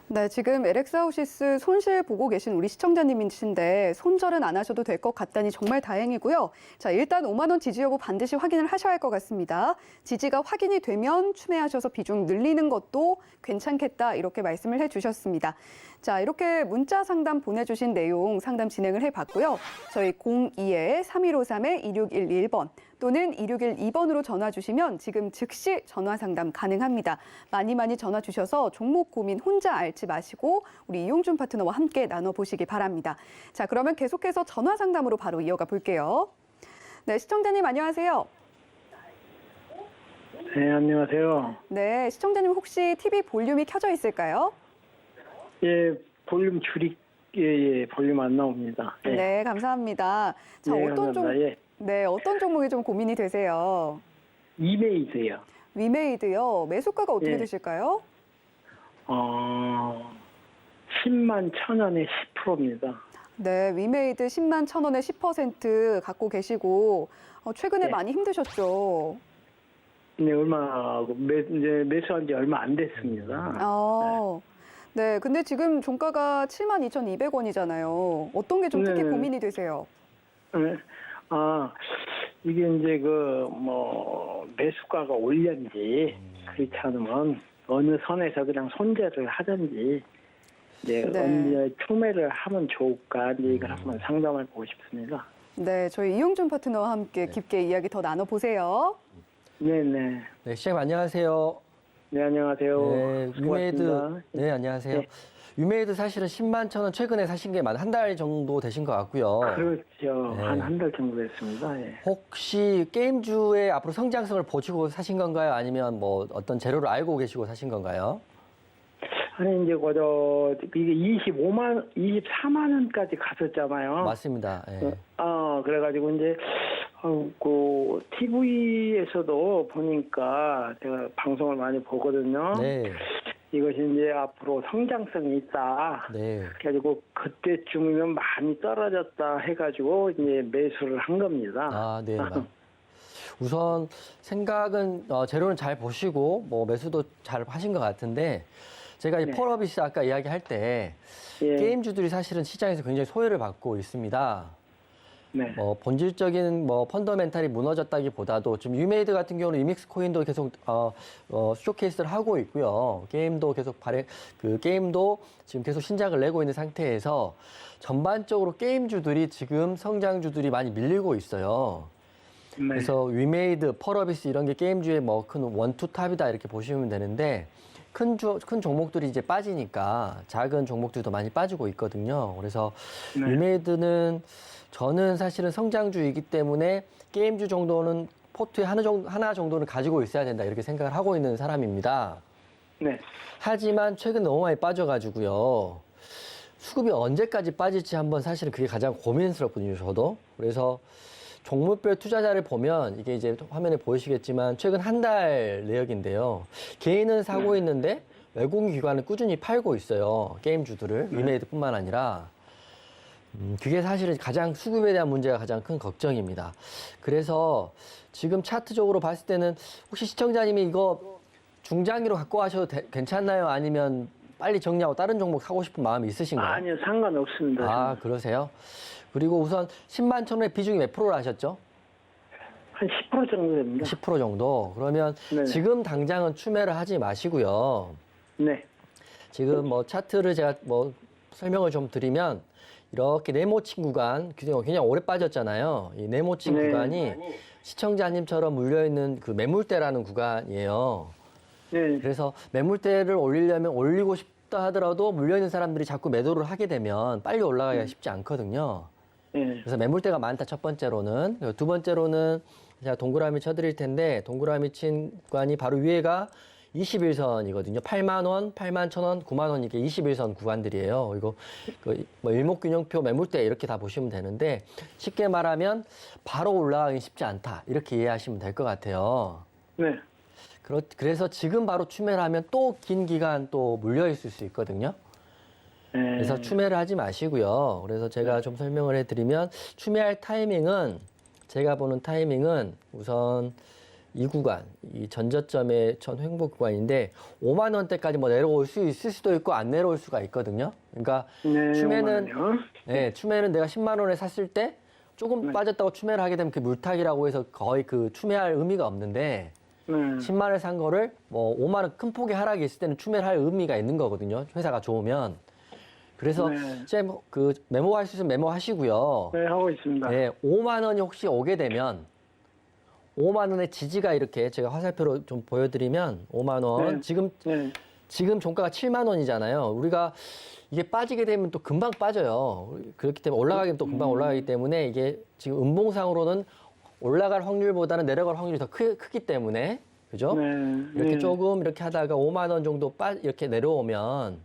네, 지금 LX아웃시스 손실 보고 계신 우리 시청자님이신데 손절은 안 하셔도 될 것 같다니 정말 다행이고요. 자, 일단 5만 원 지지 여부 반드시 확인을 하셔야 할 것 같습니다. 지지가 확인이 되면 추매하셔서 비중 늘리는 것도 괜찮겠다 이렇게 말씀을 해주셨습니다. 자, 이렇게 문자 상담 보내주신 내용 상담 진행을 해봤고요. 저희 02-3153-2611번 또는 2612번으로 전화 주시면 지금 즉시 전화 상담 가능합니다. 많이 전화 주셔서 종목 고민 혼자 앓지 마시고 우리 이용준 파트너와 함께 나눠보시기 바랍니다. 자, 그러면 계속해서 전화 상담으로 바로 이어가 볼게요. 네, 시청자님 안녕하세요. 네, 안녕하세요. 네, 시청자님 혹시 TV 볼륨이 켜져 있을까요? 예, 볼륨 줄이, 볼륨 안 나옵니다. 예. 네, 감사합니다. 자, 예, 어떤 감사합니다. 예. 네, 어떤 종목이 좀 고민이 되세요? 이메이드요. 위메이드요. 매수가가 어떻게 예. 되실까요? 10만 1,000원에 10%입니다. 네, 위메이드 10만 1,000원에 10% 갖고 계시고 최근에 네. 많이 힘드셨죠? 근데 이제 매수한 지 얼마 안 됐습니다. 네, 근데 지금 종가가 72,200원이잖아요. 어떤 게 좀 특히 네네. 고민이 되세요? 네. 이게 이제 매수가가 올렸는지, 그렇지 않으면 어느 선에서 그냥 손절을 하든지, 이제 네. 언제 추매를 하면 좋을까, 이제 이걸 한번 상담해 보고 싶습니다. 네, 저희 이용준 파트너와 함께 깊게 이야기 더 나눠보세요. 네네. 네, 시장님 안녕하세요. 네, 안녕하세요. 네, 유메이드. 수고하셨습니다. 네, 안녕하세요. 네. 유메이드 사실은 10만 1,000원 최근에 사신 게 한 달 정도 되신 것 같고요. 그렇죠. 네. 한 달 정도 됐습니다. 예. 혹시 게임주의 앞으로 성장성을 보시고 사신 건가요? 아니면 뭐 어떤 재료를 알고 계시고 사신 건가요? 아니, 이제 이게 24만 원까지 갔었잖아요. 맞습니다. 예. 그래가지고 이제, TV에서도 보니까 제가 방송을 많이 보거든요. 네. 이것이 이제 앞으로 성장성이 있다. 네. 그래가지고 그때쯤이면 많이 떨어졌다 해가지고 이제 매수를 한 겁니다. 네. 우선 생각은 재료는 잘 보시고 뭐 매수도 잘 하신 것 같은데 제가 이 네. 펄어비스 아까 이야기할 때 예. 게임주들이 사실은 시장에서 굉장히 소외를 받고 있습니다. 네. 본질적인 펀더멘탈이 무너졌다기보다도 지금 유메이드 같은 경우는 이믹스 코인도 계속 쇼케이스를 하고 있고요. 게임도 계속 게임도 지금 계속 신작을 내고 있는 상태에서 전반적으로 게임주들이 지금 성장주들이 많이 밀리고 있어요. 네. 그래서 위메이드, 펄어비스 이런 게 게임주의 큰 원투 탑이다 이렇게 보시면 되는데 큰 종목들이 이제 빠지니까 작은 종목들도 많이 빠지고 있거든요. 그래서 네. 위메이드는 저는 사실은 성장주이기 때문에 게임주 정도는 포트에 하나 정도는 가지고 있어야 된다 이렇게 생각을 하고 있는 사람입니다. 네. 하지만 최근 너무 많이 빠져가지고요. 수급이 언제까지 빠질지 한번 사실은 그게 가장 고민스럽거든요, 저도. 그래서 종목별 투자자를 보면 이게 이제 화면에 보이시겠지만 최근 한 달 내역인데요. 개인은 사고 있는데 외국인 기관은 꾸준히 팔고 있어요. 게임주들을. 위메이드뿐만 아니라. 그게 사실은 가장 수급에 대한 문제가 가장 큰 걱정입니다. 그래서 지금 차트적으로 봤을 때는 혹시 시청자님이 이거 중장기로 갖고 가셔도 괜찮나요? 아니면 빨리 정리하고 다른 종목 사고 싶은 마음이 있으신가요? 아니요, 상관없습니다. 그러세요? 그리고 우선 10만 1,000원의 비중이 몇 프로를 하셨죠? 한 10% 정도 됩니다. 10% 정도. 그러면 네네. 지금 당장은 추매를 하지 마시고요. 네. 지금 차트를 제가 설명을 좀 드리면 이렇게 네모친 구간, 굉장히 오래 빠졌잖아요. 이 네모친 네. 구간이 시청자님처럼 물려있는 그 매물대라는 구간이에요. 네. 그래서 매물대를 올리고 싶다 하더라도 물려있는 사람들이 자꾸 매도를 하게 되면 빨리 올라가기가 쉽지 않거든요. 예. 그래서 매물대가 많다, 첫 번째로는. 그리고 두 번째로는 제가 동그라미 쳐드릴 텐데, 동그라미 친 구간이 바로 위에가 21선이거든요. 8만 원, 8만 1,000원, 9만 원 이게 21선 구간들이에요. 이거 뭐 일목균형표 매물대 이렇게 다 보시면 되는데, 쉽게 말하면 바로 올라가기 쉽지 않다, 이렇게 이해하시면 될 것 같아요. 네. 그래서 지금 바로 추매를 하면 또 긴 기간 또 물려 있을 수 있거든요. 예. 그래서 추매를 하지 마시고요. 그래서 제가 좀 설명을 해드리면, 추매할 타이밍은, 제가 보는 타이밍은 우선 이 구간, 이 전저점의 전 횡보 구간인데 5만 원대까지 뭐 내려올 수 있을 수도 있고 안 내려올 수가 있거든요. 그러니까 네, 추매는 5만 원이요? 네, 추매는 내가 10만 원에 샀을 때 조금 네. 빠졌다고 추매를 하게 되면 그 물타기라고 해서 거의 그 추매할 의미가 없는데, 네. 10만 원에 산 거를 뭐 5만 원 큰 폭의 하락이 있을 때는 추매를 할 의미가 있는 거거든요. 회사가 좋으면. 그래서 네. 그 메모할 수 있으면 메모하시고요. 네, 하고 있습니다. 네, 5만 원이 혹시 오게 되면 5만 원의 지지가 이렇게 제가 화살표로 좀 보여드리면 5만 원. 네. 네. 지금 종가가 7만 원이잖아요. 우리가 이게 빠지게 되면 또 금방 빠져요. 그렇기 때문에 올라가기는 또 금방 올라가기 때문에 이게 지금 음봉상으로는 올라갈 확률보다는 내려갈 확률이 더 크기 때문에, 그죠? 네. 이렇게 네. 조금 이렇게 하다가 5만 원 정도 이렇게 내려오면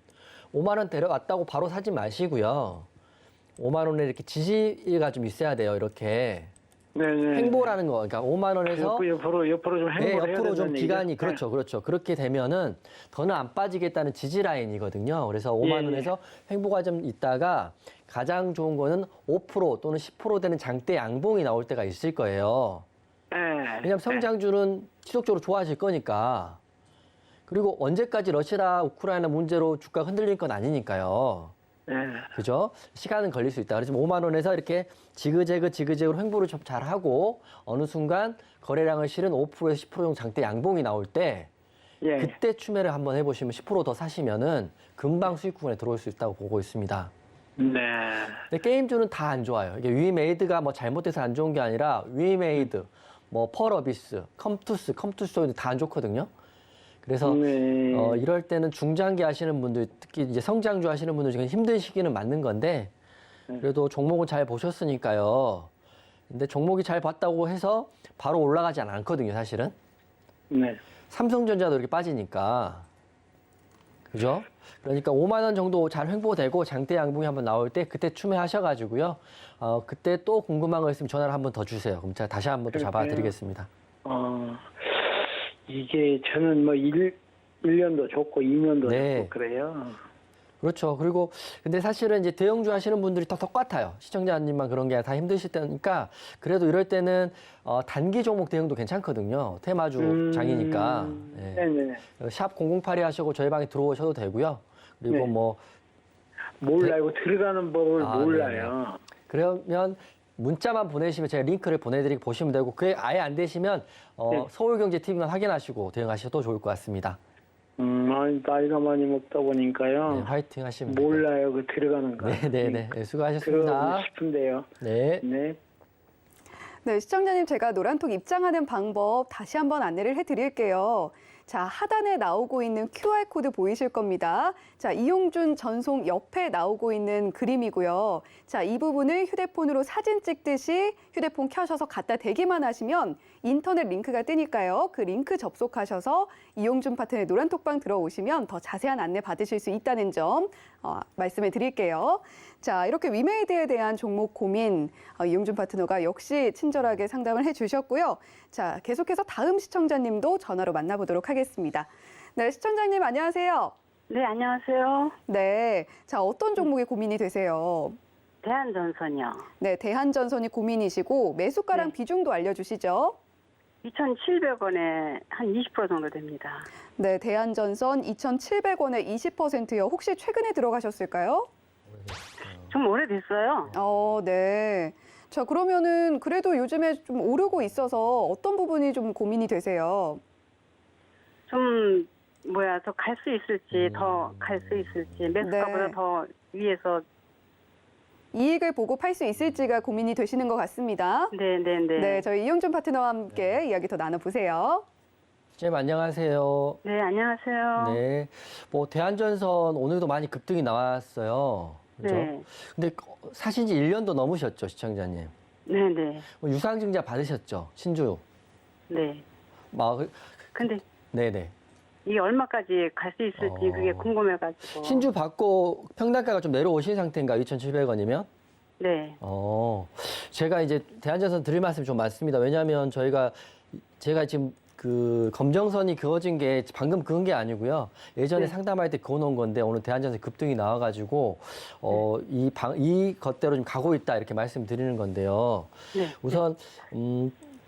5만 원 데려왔다고 바로 사지 마시고요. 5만 원에 이렇게 지지가 좀 있어야 돼요. 이렇게 네, 네. 횡보라는 거. 그러니까 5만 원에서 옆으로 좀 네, 행보를 해야 옆으로 좀 된다는 기간이 얘기죠? 그렇죠. 그렇게 되면은 더는 안 빠지겠다는 지지 라인이거든요. 그래서 5만 예, 원에서 횡보가 좀 있다가 가장 좋은 거는 5% 또는 10% 되는 장대 양봉이 나올 때가 있을 거예요. 네. 왜냐하면 성장주는 지속적으로 좋아질 거니까. 그리고 언제까지 러시아 우크라이나 문제로 주가 흔들릴 건 아니니까요. 네. 그죠? 시간은 걸릴 수 있다. 그래서 5만 원에서 이렇게 지그재그로 횡보를 좀 잘하고 어느 순간 거래량을 실은 5%에서 10% 정도 장대 양봉이 나올 때 예. 그때 추매를 한번 해보시면 10% 더 사시면은 금방 수익 구간에 들어올 수 있다고 보고 있습니다. 네. 근데 게임주는 다 안 좋아요. 이게 위메이드가 뭐 잘못돼서 안 좋은 게 아니라 위메이드, 뭐 펄어비스, 컴투스도 다 안 좋거든요. 그래서 네. 이럴 때는 중장기 하시는 분들, 특히 이제 성장주 하시는 분들 지금 힘든 시기는 맞는 건데, 그래도 종목은 잘 보셨으니까요. 근데 종목이 잘 봤다고 해서 바로 올라가지 않거든요, 사실은. 네. 삼성전자도 이렇게 빠지니까. 그죠? 그러니까 5만 원 정도 잘 횡보되고 장대 양봉이 한번 나올 때 그때 추매하셔가지고요. 그때 또 궁금한 거 있으면 전화를 한번 더 주세요. 그럼 제가 다시 한번 또 그럴까요? 잡아드리겠습니다. 이게 저는 뭐 1년도 좋고 2년도 네. 좋고 그래요. 그렇죠. 그리고 근데 사실은 이제 대형주 하시는 분들이 더 똑같아요. 시청자님만 그런 게 다 힘드실 때니까 그래도 이럴 때는 단기 종목 대응도 괜찮거든요. 테마주 장이니까. 네. 네네. 샵 008이 하시고 저희 방에 들어오셔도 되고요. 그리고 네. 뭐 몰라요. 들어가는 법을 아, 몰라요. 그러면 문자만 보내시면 제가 링크를 보내드리고 보시면 되고 그게 아예 안 되시면 네. 서울경제TV만 확인하시고 대응하셔도 좋을 것 같습니다. 나이가 많이 먹다 보니까요. 네, 화이팅 하시면 돼요. 몰라요. 그 들어가는 거. 네, 수고하셨습니다. 들어가고 싶은데요. 네. 네. 네, 시청자님 제가 노란톡 입장하는 방법 다시 한번 안내를 해드릴게요. 자, 하단에 나오고 있는 QR코드 보이실 겁니다. 자, 이용준 전송 옆에 나오고 있는 그림이고요. 자, 이 부분을 휴대폰으로 사진 찍듯이 휴대폰 켜셔서 갖다 대기만 하시면 인터넷 링크가 뜨니까요. 그 링크 접속하셔서 이용준 파트너의 노란톡방 들어오시면 더 자세한 안내 받으실 수 있다는 점 말씀해 드릴게요. 자, 이렇게 위메이드에 대한 종목 고민 이용준 파트너가 역시 친절하게 상담을 해주셨고요. 자, 계속해서 다음 시청자님도 전화로 만나보도록 하겠습니다. 네, 시청자님 안녕하세요. 네, 안녕하세요. 네, 자 어떤 종목이 고민이 되세요? 대한전선이요. 네, 대한전선이 고민이시고 매수가랑 네. 비중도 알려주시죠. 2,700원에 한 20% 정도 됩니다. 네, 대한전선 2,700원에 20%요. 혹시 최근에 들어가셨을까요? 좀 오래됐어요. 네. 자, 그러면은 그래도 요즘에 좀 오르고 있어서 어떤 부분이 좀 고민이 되세요? 좀 더 갈 수 있을지, 더 갈 수 있을지, 매수가보다 네. 더 위에서. 이익을 보고 팔 수 있을지가 고민이 되시는 것 같습니다. 네네네. 네, 저희 이용준 파트너와 함께 이야기 더 나눠보세요. 선생님 안녕하세요. 네, 안녕하세요. 네. 뭐 대한전선 오늘도 많이 급등이 나왔어요. 그죠? 네. 근데 사신 지 1년도 넘으셨죠, 시청자님? 네네. 유상증자 받으셨죠, 신주? 네. 막, 근데 네네. 이게 얼마까지 갈 수 있을지 그게 궁금해가지고. 신주 받고 평당가가 좀 내려오신 상태인가요? 2,700원이면? 네. 제가 이제 대한전선 드릴 말씀이 좀 많습니다. 왜냐하면 제가 지금 그 검정선이 그어진 게 방금 그은 게 아니고요. 예전에 네. 상담할 때 그어놓은 건데 오늘 대한전선 급등이 나와가지고 이 것대로 좀 가고 있다 이렇게 말씀드리는 건데요. 네. 우선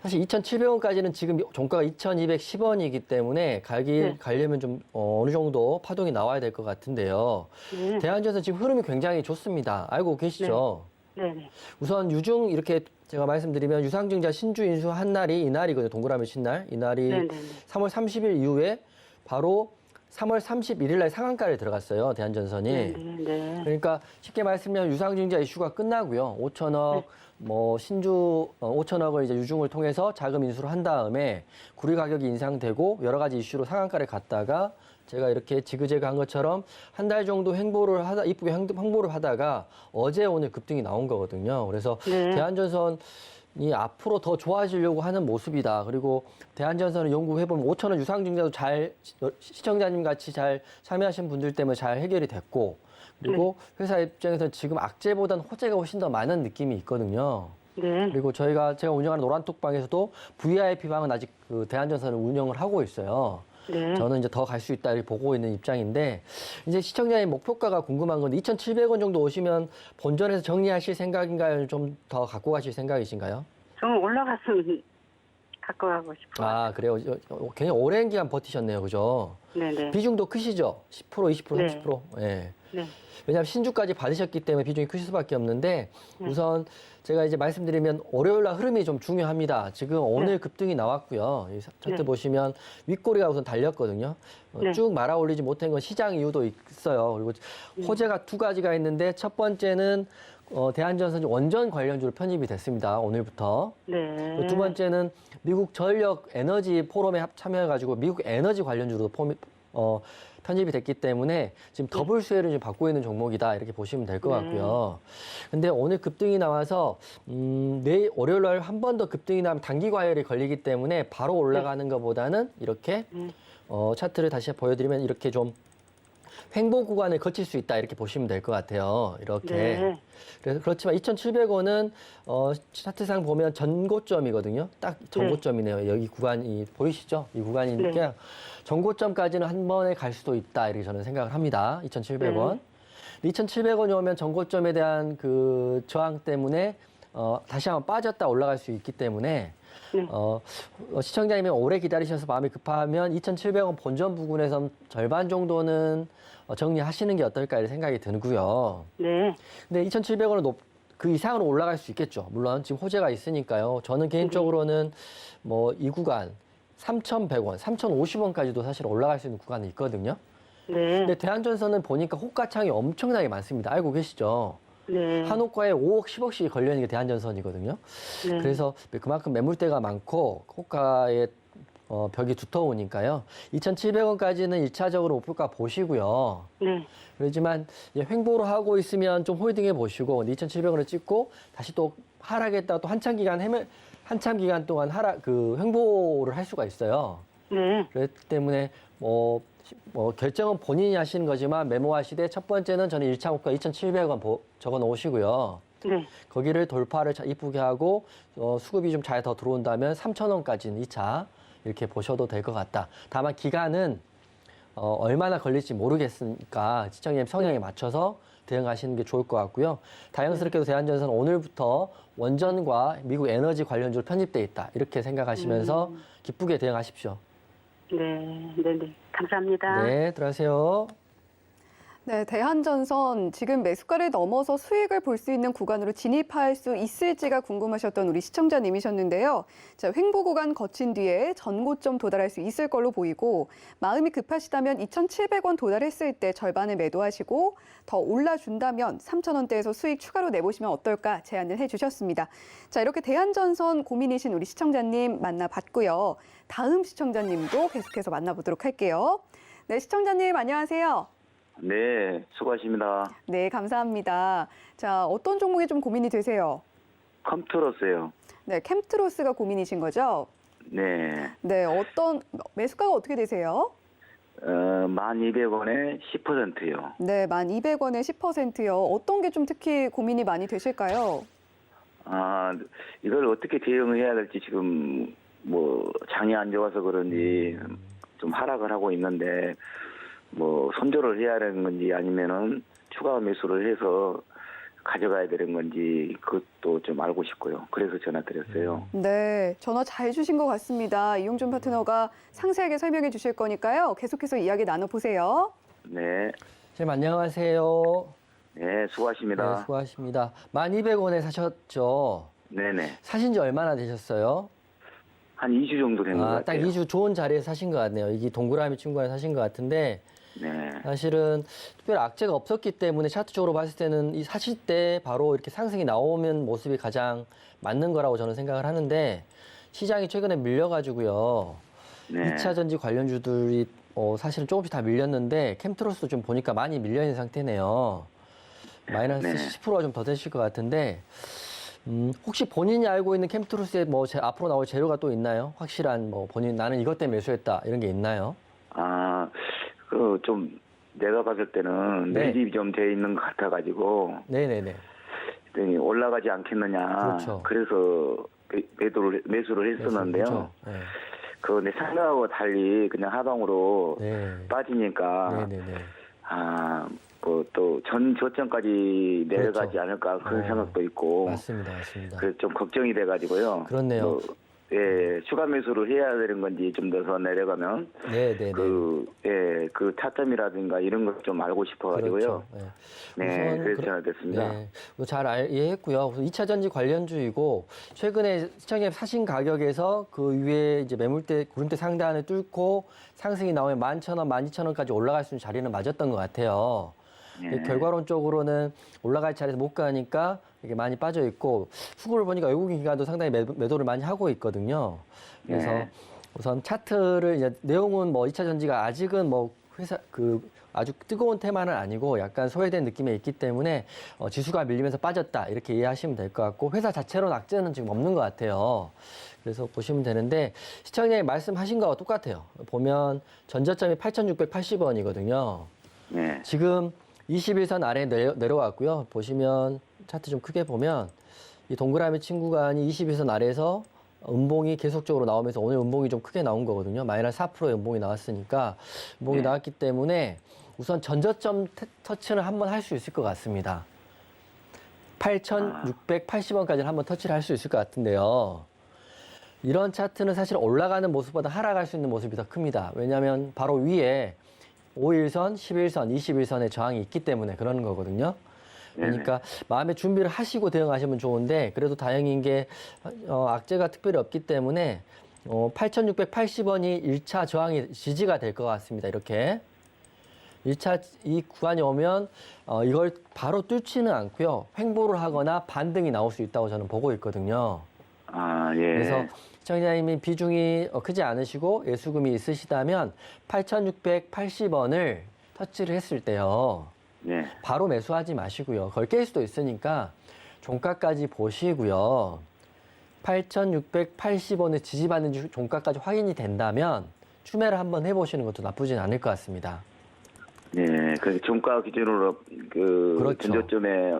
사실 2,700원까지는 지금 종가가 2,210원이기 때문에 네. 가려면 좀 어느 정도 파동이 나와야 될 것 같은데요. 네. 대한전선 지금 흐름이 굉장히 좋습니다. 알고 계시죠? 네네. 우선 유중 이렇게 제가 말씀드리면 유상증자 신주 인수 한 날이 이날이거든요. 동그라미 친 날. 이날이 네네네. 3월 30일 이후에 바로 3월 31일 날 상한가를 들어갔어요. 대한전선이. 네네. 그러니까 쉽게 말씀드리면 유상증자 이슈가 끝나고요. 5천억 신주 5천억을 이제 유중을 통해서 자금 인수를 한 다음에 구리 가격이 인상되고 여러 가지 이슈로 상한가를 갔다가 제가 이렇게 지그재그 한 것처럼 한 달 정도 이쁘게 홍보를 하다가 어제 오늘 급등이 나온 거거든요. 그래서 네. 대한전선이 앞으로 더 좋아지려고 하는 모습이다. 그리고 대한전선을 연구해보면 5천원 유상증자도 시청자님 같이 잘 참여하신 분들 때문에 잘 해결이 됐고 그리고 회사 입장에서 지금 악재보다는 호재가 훨씬 더 많은 느낌이 있거든요. 네. 그리고 제가 운영하는 노란톡방에서도 VIP방은 아직 그 대한전선을 운영을 하고 있어요. 네. 저는 이제 더 갈 수 있다 이렇게 보고 있는 입장인데 이제 시청자의 목표가가 궁금한 건데 2,700원 정도 오시면 본전에서 정리하실 생각인가요? 좀 더 갖고 가실 생각이신가요? 좀 올라갔으면 갖고 가고 싶어요. 아, 그래요. 굉장히 오랜 기간 버티셨네요. 그죠? 네네. 비중도 크시죠? 10%, 20%, 네. 30%. 예. 네. 왜냐하면 신주까지 받으셨기 때문에 비중이 크실 수밖에 없는데 우선 제가 이제 말씀드리면 월요일 날 흐름이 좀 중요합니다. 지금 오늘 급등이 나왔고요. 이 차트 네. 보시면 윗꼬리가 우선 달렸거든요. 네. 쭉 말아 올리지 못한 건 시장 이유도 있어요. 그리고 호재가 두 가지가 있는데 첫 번째는 대한전선이 원전 관련주로 편입이 됐습니다. 오늘부터. 네. 두 번째는 미국 전력 에너지 포럼에 참여해가지고 미국 에너지 관련주로 편입이 됐기 때문에 지금 더블 수혜를 좀 받고 있는 종목이다 이렇게 보시면 될 것 같고요. 근데 오늘 급등이 나와서 내일 월요일 날 한 번 더 급등이 나면 단기 과열이 걸리기 때문에 바로 올라가는 것보다는 이렇게 차트를 다시 보여드리면 이렇게 좀 횡보 구간을 거칠 수 있다 이렇게 보시면 될 것 같아요. 이렇게. 네. 그래서 그렇지만 2,700원은 차트상 보면 전고점이거든요. 딱 전고점이네요. 여기 구간이 보이시죠? 이 구간이니까 네. 전고점까지는 한 번에 갈 수도 있다 이렇게 저는 생각을 합니다. 2,700원. 2,700원이 오면 전고점에 대한 그 저항 때문에 다시 한번 빠졌다 올라갈 수 있기 때문에 시청자님이 오래 기다리셔서 마음이 급하면 2,700원 본전 부근에서 절반 정도는 정리하시는 게 어떨까 이런 생각이 들고요. 네. 근데 2,700원은 그 이상으로 올라갈 수 있겠죠. 물론 지금 호재가 있으니까요. 저는 개인적으로는 이 구간 3,100원, 3,050원까지도 사실 올라갈 수 있는 구간이 있거든요. 네. 근데 대한전선은 보니까 호가창이 엄청나게 많습니다. 알고 계시죠? 네. 한 호가에 5억, 10억씩 걸려 있는 게 대한전선이거든요. 네. 그래서 그만큼 매물대가 많고 호가의 벽이 두터우니까요. 2,700원까지는 1차적으로 목표가 보시고요. 네. 그렇지만 이제 횡보를 하고 있으면 좀 홀딩해 보시고 2,700원을 찍고 다시 또 하락했다가 또 한참 기간 동안 횡보를 할 수가 있어요. 네. 그렇기 때문에 결정은 본인이 하시는 거지만 메모하시되 첫 번째는 저는 1차 목표 2,700원 적어 놓으시고요. 네. 거기를 돌파를 이쁘게 하고 수급이 좀 잘 더 들어온다면 3,000원까지는 2차 이렇게 보셔도 될 것 같다. 다만 기간은 얼마나 걸릴지 모르겠으니까 시청자님 성향에 맞춰서 대응하시는 게 좋을 것 같고요. 다행스럽게도 대한전선 오늘부터 원전과 미국 에너지 관련주로 편입돼 있다. 이렇게 생각하시면서 기쁘게 대응하십시오. 네. 네. 감사합니다. 네, 들어가세요. 네, 대한전선 지금 매수가를 넘어서 수익을 볼 수 있는 구간으로 진입할 수 있을지가 궁금하셨던 우리 시청자님이셨는데요. 자, 횡보 구간 거친 뒤에 전고점 도달할 수 있을 걸로 보이고 마음이 급하시다면 2,700원 도달했을 때 절반을 매도하시고 더 올라준다면 3,000원대에서 수익 추가로 내보시면 어떨까 제안을 해주셨습니다. 자, 이렇게 대한전선 고민이신 우리 시청자님 만나봤고요. 다음 시청자님도 계속해서 만나보도록 할게요. 네, 시청자님 안녕하세요. 네, 수고하십니다. 네, 감사합니다. 자, 어떤 종목이 좀 고민이 되세요? 컴퓨터로서요. 네, 캠트로스가 고민이신 거죠? 네, 네, 어떤 매수가가 어떻게 되세요? 1200원에 10%요. 네, 1200원에 10%요. 어떤 게 좀 특히 고민이 많이 되실까요? 아, 이걸 어떻게 대응을 해야 될지 지금 뭐 장이 안 좋아서 그런지 좀 하락을 하고 있는데 뭐 손절을 해야 되는 건지 아니면은 추가 매수를 해서 가져가야 되는 건지 그것도 좀 알고 싶고요. 그래서 전화 드렸어요. 네, 전화 잘 주신 것 같습니다. 이용준 파트너가 상세하게 설명해 주실 거니까요. 계속해서 이야기 나눠보세요. 네, 선생님 안녕하세요. 네, 수고하십니다. 네, 수고하십니다. 1200원에 사셨죠? 네네. 사신 지 얼마나 되셨어요? 한 2주 정도 된 것 딱 같아요. 2주 좋은 자리에서 사신 것 같네요. 이게 동그라미 친구가 사신 것 같은데 네, 사실은 특별 악재가 없었기 때문에 차트적으로 봤을 때는 이 사실 때 바로 이렇게 상승이 나오는 모습이 가장 맞는 거라고 저는 생각을 하는데 시장이 최근에 밀려가지고요. 네. 2차 전지 관련주들이 사실은 조금씩 다 밀렸는데 캠트로스도 좀 보니까 많이 밀려있는 상태네요. 마이너스 네. 10%가 좀 더 되실 것 같은데 혹시 본인이 알고 있는 캠트로스에 뭐 앞으로 나올 재료가 또 있나요? 확실한 뭐 본인 나는 이것 때문에 매수했다 이런 게 있나요? 아, 그 좀 내가 봤을 때는 네. 매집이 좀 돼 있는 것 같아가지고 네네네. 그랬더니 올라가지 않겠느냐. 그렇죠. 그래서 매수를 했었는데요. 그렇죠. 네. 내 생각하고 달리 그냥 하방으로 네. 빠지니까 네네네. 뭐 또 전 저점까지 내려가지 그렇죠. 않을까 그런 어, 생각도 있고 맞습니다. 맞습니다. 그래서 좀 걱정이 돼가지고요. 그렇네요. 추가 매수를 해야 되는 건지 좀 더 내려가면 네네네. 그 타점이라든가 이런 걸 좀 알고 싶어가지고요. 그렇죠. 네. 네, 우선 그래서 전화됐습니다. 네, 잘 이해했고요. 우선 2차 전지 관련주이고 최근에 시장에 사신 가격에서 그 위에 이제 매물대 구름대 상단을 뚫고 상승이 나오면 11,000원, 12,000원까지 올라갈 수 있는 자리는 맞았던 것 같아요. 네. 결과론적으로는 올라갈 자리에서 못 가니까 이게 많이 빠져 있고 후보를 보니까 외국인 기관도 상당히 매도를 많이 하고 있거든요. 그래서 네. 우선 차트를 이제 내용은 뭐 2차 전지가 아직은 뭐 회사 아주 뜨거운 테마는 아니고 약간 소외된 느낌이 있기 때문에 지수가 밀리면서 빠졌다 이렇게 이해하시면 될 것 같고 회사 자체로는 악재는 지금 없는 것 같아요. 그래서 보시면 되는데 시청자님 말씀하신 거와 똑같아요. 보면 전저점이 8,680원이거든요. 네. 지금 21선 아래에 내려왔고요. 보시면 차트 좀 크게 보면 이 동그라미 친구간이 21선 아래에서 음봉이 계속적으로 나오면서 오늘 음봉이 좀 크게 나온 거거든요. 마이너스 4%의 음봉이 나왔으니까 음봉이 네. 나왔기 때문에 우선 전저점 터치는 한번 할 수 있을 것 같습니다. 8,680원까지는 한번 터치를 할 수 있을 것 같은데요. 이런 차트는 사실 올라가는 모습보다 하락할 수 있는 모습이 더 큽니다. 왜냐하면 바로 위에 5일선, 11선, 21선의 저항이 있기 때문에 그러는 거거든요. 그러니까 마음의 준비를 하시고 대응하시면 좋은데 그래도 다행인 게 악재가 특별히 없기 때문에 8,680원이 1차 저항이 지지가 될 것 같습니다. 이렇게 1차 이 구간이 오면 이걸 바로 뚫지는 않고요. 횡보를 하거나 반등이 나올 수 있다고 저는 보고 있거든요. 예. 그래서 시청자님이 비중이 크지 않으시고 예수금이 있으시다면 8,680원을 터치를 했을 때요. 네. 바로 매수하지 마시고요. 그걸 깰 수도 있으니까 종가까지 보시고요. 8,680원을 지지받는 종가까지 확인이 된다면 추매를 한번 해보시는 것도 나쁘진 않을 것 같습니다. 네. 그 종가 기준으로 그렇죠. 전저점에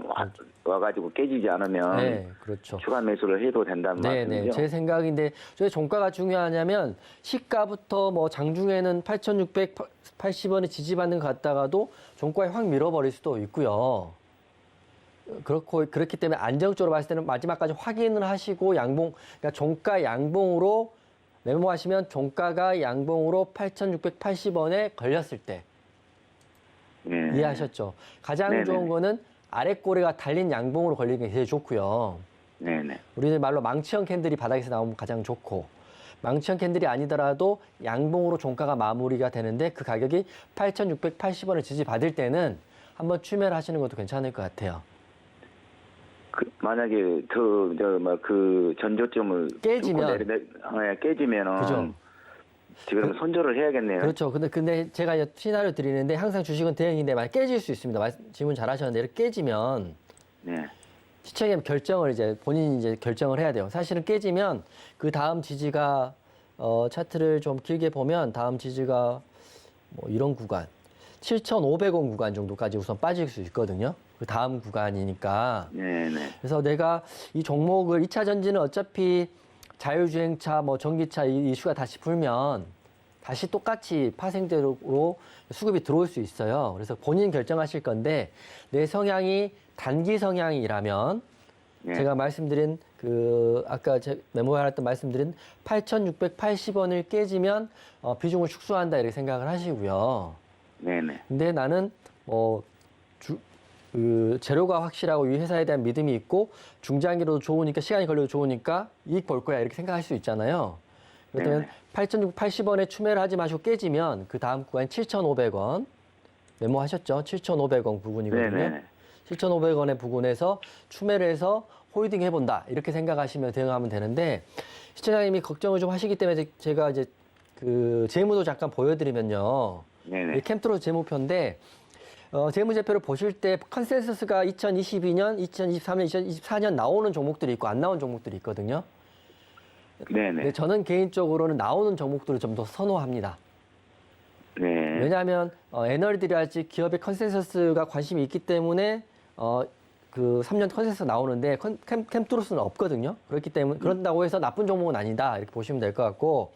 와가지고 깨지지 않으면 네, 그렇죠. 추가 매수를 해도 된다는 말씀이죠? 네, 제 생각인데 왜 종가가 중요하냐면 시가부터 뭐 장중에는 8,680원에 지지받는 것 같다가도 종가에 확 밀어버릴 수도 있고요. 그렇기 때문에 안정적으로 봤을 때는 마지막까지 확인을 하시고 그러니까 종가 양봉으로 메모하시면 종가가 양봉으로 8,680원에 걸렸을 때 네. 이해하셨죠? 가장 네네네. 좋은 거는 아래 꼬리가 달린 양봉으로 걸리는 게 제일 좋고요. 네네. 우리들 말로 망치형 캔들이 바닥에서 나오면 가장 좋고 망치형 캔들이 아니더라도 양봉으로 종가가 마무리가 되는데 그 가격이 8,680원을 지지받을 때는 한번 추매를 하시는 것도 괜찮을 것 같아요. 만약에 그 전저점을 깨지면 깨지면은 그죠? 지금 손절을 해야겠네요. 그렇죠. 근데 제가 이제 시나리오 드리는데 항상 주식은 대응인데 만약 깨질 수 있습니다. 질문 잘하셨는데 이렇게 깨지면 네. 시청자 결정을 이제 본인이 이제 결정을 해야 돼요. 사실은 깨지면 그 다음 지지가 차트를 좀 길게 보면 다음 지지가 뭐 이런 구간 7,500원 구간 정도까지 우선 빠질 수 있거든요. 그 다음 구간이니까. 네네. 그래서 내가 이 종목을 2차 전지는 어차피 자율주행차, 뭐 전기차 이 이슈가 다시 풀면 다시 똑같이 파생대로 수급이 들어올 수 있어요. 그래서 본인 결정하실 건데 내 성향이 단기 성향이라면 네. 제가 말씀드린 아까 제 메모에 하나 말씀드린 8,680원을 깨지면 비중을 축소한다 이렇게 생각을 하시고요. 네네. 근데 나는 재료가 확실하고 이 회사에 대한 믿음이 있고 중장기로도 좋으니까 시간이 걸려도 좋으니까 이익 볼 거야 이렇게 생각할 수 있잖아요. 그렇다면 네네. 8,680원에 추매를 하지 마시고 깨지면 그 다음 구간 7,500원 메모하셨죠? 7,500원 부분이거든요. 네네. 7,500원의 부분에서 추매를 해서 홀딩 해본다 이렇게 생각하시면 대응하면 되는데 시청자님이 걱정을 좀 하시기 때문에 제가 이제 그 재무도 잠깐 보여드리면요. 네네. 이 캠트로 재무표인데 재무제표를 보실 때 컨센서스가 2022년, 2023년, 2024년 나오는 종목들이 있고 안 나오는 종목들이 있거든요. 네네. 근데 저는 개인적으로는 나오는 종목들을 좀 더 선호합니다. 네. 왜냐하면 애널들이랄지 기업의 컨센서스가 관심이 있기 때문에 그 3년 컨센서스 나오는데 캠트로스는 없거든요. 그렇기 때문에 그런다고 해서 나쁜 종목은 아니다 이렇게 보시면 될 것 같고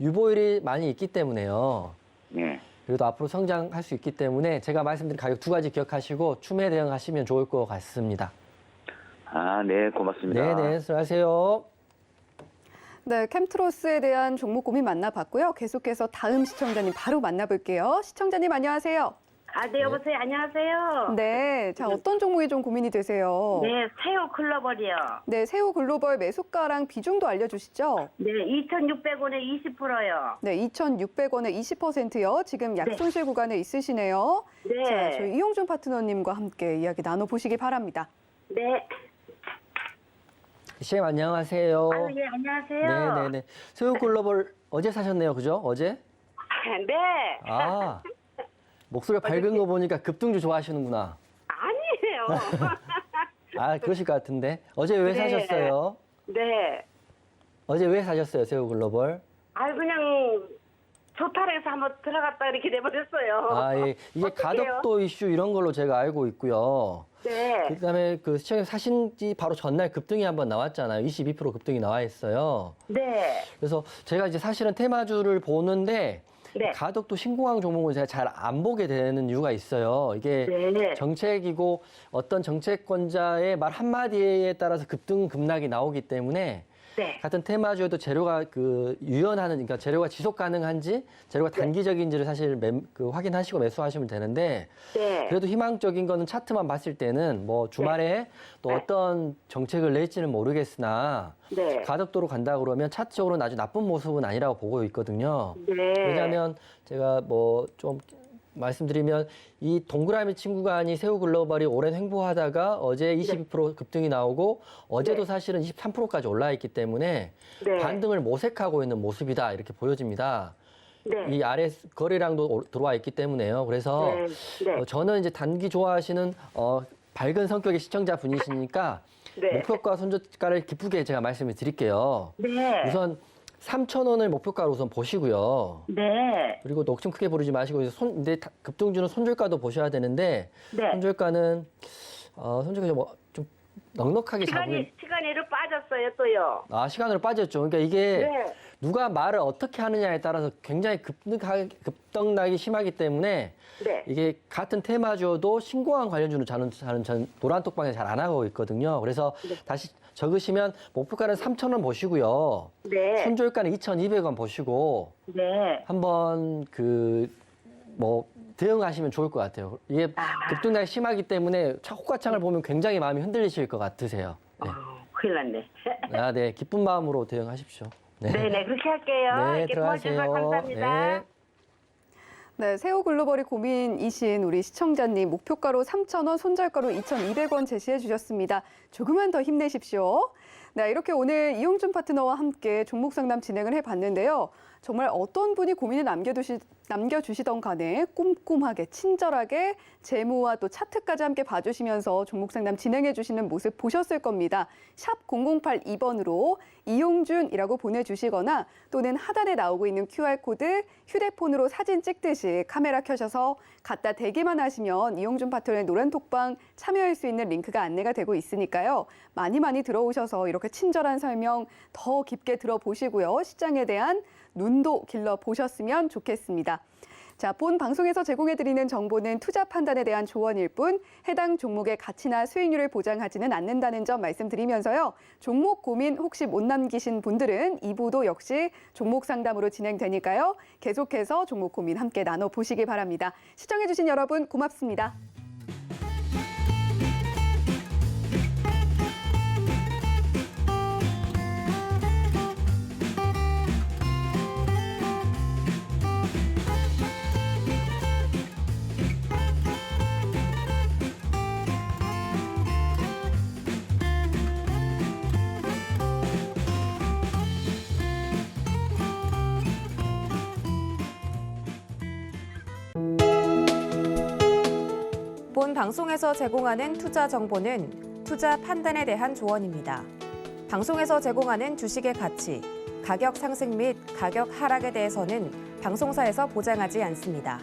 유보율이 많이 있기 때문에요. 네. 그래도 앞으로 성장할 수 있기 때문에 제가 말씀드린 가격 두 가지 기억하시고 추매 대응하시면 좋을 것 같습니다. 아, 네, 고맙습니다. 네네, 수고하세요. 네, 캠트로스에 대한 종목 고민 만나봤고요. 계속해서 다음 시청자님 바로 만나볼게요. 시청자님 안녕하세요. 네, 여보세요. 안녕하세요. 네, 자 어떤 종목이 좀 고민이 되세요? 네, 새우 글로벌이요. 네, 새우 글로벌 매수가랑 비중도 알려주시죠. 네, 2,600원에 20%요. 네, 2,600원에 20%요. 지금 약손실 구간에 있으시네요. 네. 자, 저희 이용준 파트너님과 함께 이야기 나눠보시기 바랍니다. 네. 시장님 안녕하세요. 예, 안녕하세요. 네네네. 새우 글로벌 어제 사셨네요, 그죠? 어제? 네. 아, 목소리가 밝은 거 보니까 급등주 좋아하시는구나. 아니에요. 아, 그러실 것 같은데. 어제 왜 네. 사셨어요? 네. 어제 왜 사셨어요, 새우 글로벌? 그냥 좋다 해서 한번 들어갔다 이렇게 돼버렸어요. 아, 예. 이게 어떡해요? 가덕도 이슈 이런 걸로 제가 알고 있고요. 네. 그다음에 그 시청자 사신 지 바로 전날 급등이 한번 나왔잖아요. 22% 급등이 나와 있어요. 네. 그래서 제가 이제 사실은 테마주를 보는데 네. 가덕도 신공항 종목은 제가 잘 안 보게 되는 이유가 있어요. 이게 네. 정책이고 어떤 정책권자의 말 한마디에 따라서 급등 급락이 나오기 때문에 네. 같은 테마주에도 재료가 유연하는, 그러니까 재료가 지속 가능한지, 재료가 단기적인지를 사실 확인하시고 매수하시면 되는데, 네. 그래도 희망적인 거는 차트만 봤을 때는 뭐 주말에 또 네. 어떤 정책을 낼지는 모르겠으나, 네. 가덕도로 간다 그러면 차트적으로는 아주 나쁜 모습은 아니라고 보고 있거든요. 네. 왜냐하면 제가 뭐 좀 말씀드리면 이 동그라미 친 구간이 새우 글로벌이 오랜 횡보하다가 어제 22% 급등이 나오고 어제도 네. 사실은 23%까지 올라 있기 때문에 네. 반등을 모색하고 있는 모습이다 이렇게 보여집니다. 네. 이 아래 거래량도 들어와 있기 때문에요. 그래서 네. 네. 저는 이제 단기 좋아하시는 밝은 성격의 시청자 분이시니까 네. 목표가 손절가를 기쁘게 제가 말씀을 드릴게요. 네. 우선 3,000원을 목표가로 우선 보시고요. 네. 그리고 녹좀 크게 부르지 마시고 근데 급등주는 손절가도 보셔야 되는데 네. 손절가는 손절가 좀 넉넉하게 잡으면 시간이 빠졌어요, 또요. 시간으로 빠졌죠. 그러니까 이게 네. 누가 말을 어떻게 하느냐에 따라서 굉장히 급등락이 심하기 때문에 네. 이게 같은 테마주어도 신공항 관련주는 저는 노란 톡방에 잘 안 하고 있거든요. 그래서 다시 적으시면 목표가는 3,000원 보시고요. 네. 손절가는 2,200원 보시고 네. 한번 대응하시면 좋을 것 같아요. 이게 급등락이 심하기 때문에 호가창을 보면 굉장히 마음이 흔들리실 것 같으세요. 네. 큰일 났네. 네, 기쁜 마음으로 대응하십시오. 네, 네네, 그렇게 할게요. 네, 이렇게 도와주셔서 들어가세요. 감사합니다. 네. 네, 새우 글로벌이 고민이신 우리 시청자님 목표가로 3,000원, 손절가로 2,200원 제시해 주셨습니다. 조금만 더 힘내십시오. 네, 이렇게 오늘 이용준 파트너와 함께 종목 상담 진행을 해봤는데요. 정말 어떤 분이 고민을 남겨주시던 간에 꼼꼼하게 친절하게 재무와 또 차트까지 함께 봐주시면서 종목 상담 진행해 주시는 모습 보셨을 겁니다. 샵 0082번으로 이용준이라고 보내주시거나 또는 하단에 나오고 있는 QR코드 휴대폰으로 사진 찍듯이 카메라 켜셔서 갖다 대기만 하시면 이용준 파트너의 노란 톡방 참여할 수 있는 링크가 안내가 되고 있으니까요. 많이 들어오셔서 이렇게 친절한 설명 더 깊게 들어보시고요. 시장에 대한 눈도 길러보셨으면 좋겠습니다. 자, 본 방송에서 제공해드리는 정보는 투자 판단에 대한 조언일 뿐 해당 종목의 가치나 수익률을 보장하지는 않는다는 점 말씀드리면서요. 종목 고민 혹시 못 남기신 분들은 2부도 역시 종목 상담으로 진행되니까요. 계속해서 종목 고민 함께 나눠보시기 바랍니다. 시청해주신 여러분 고맙습니다. 본 방송에서 제공하는 투자 정보는 투자 판단에 대한 조언입니다. 방송에서 제공하는 주식의 가치, 가격 상승 및 가격 하락에 대해서는 방송사에서 보장하지 않습니다.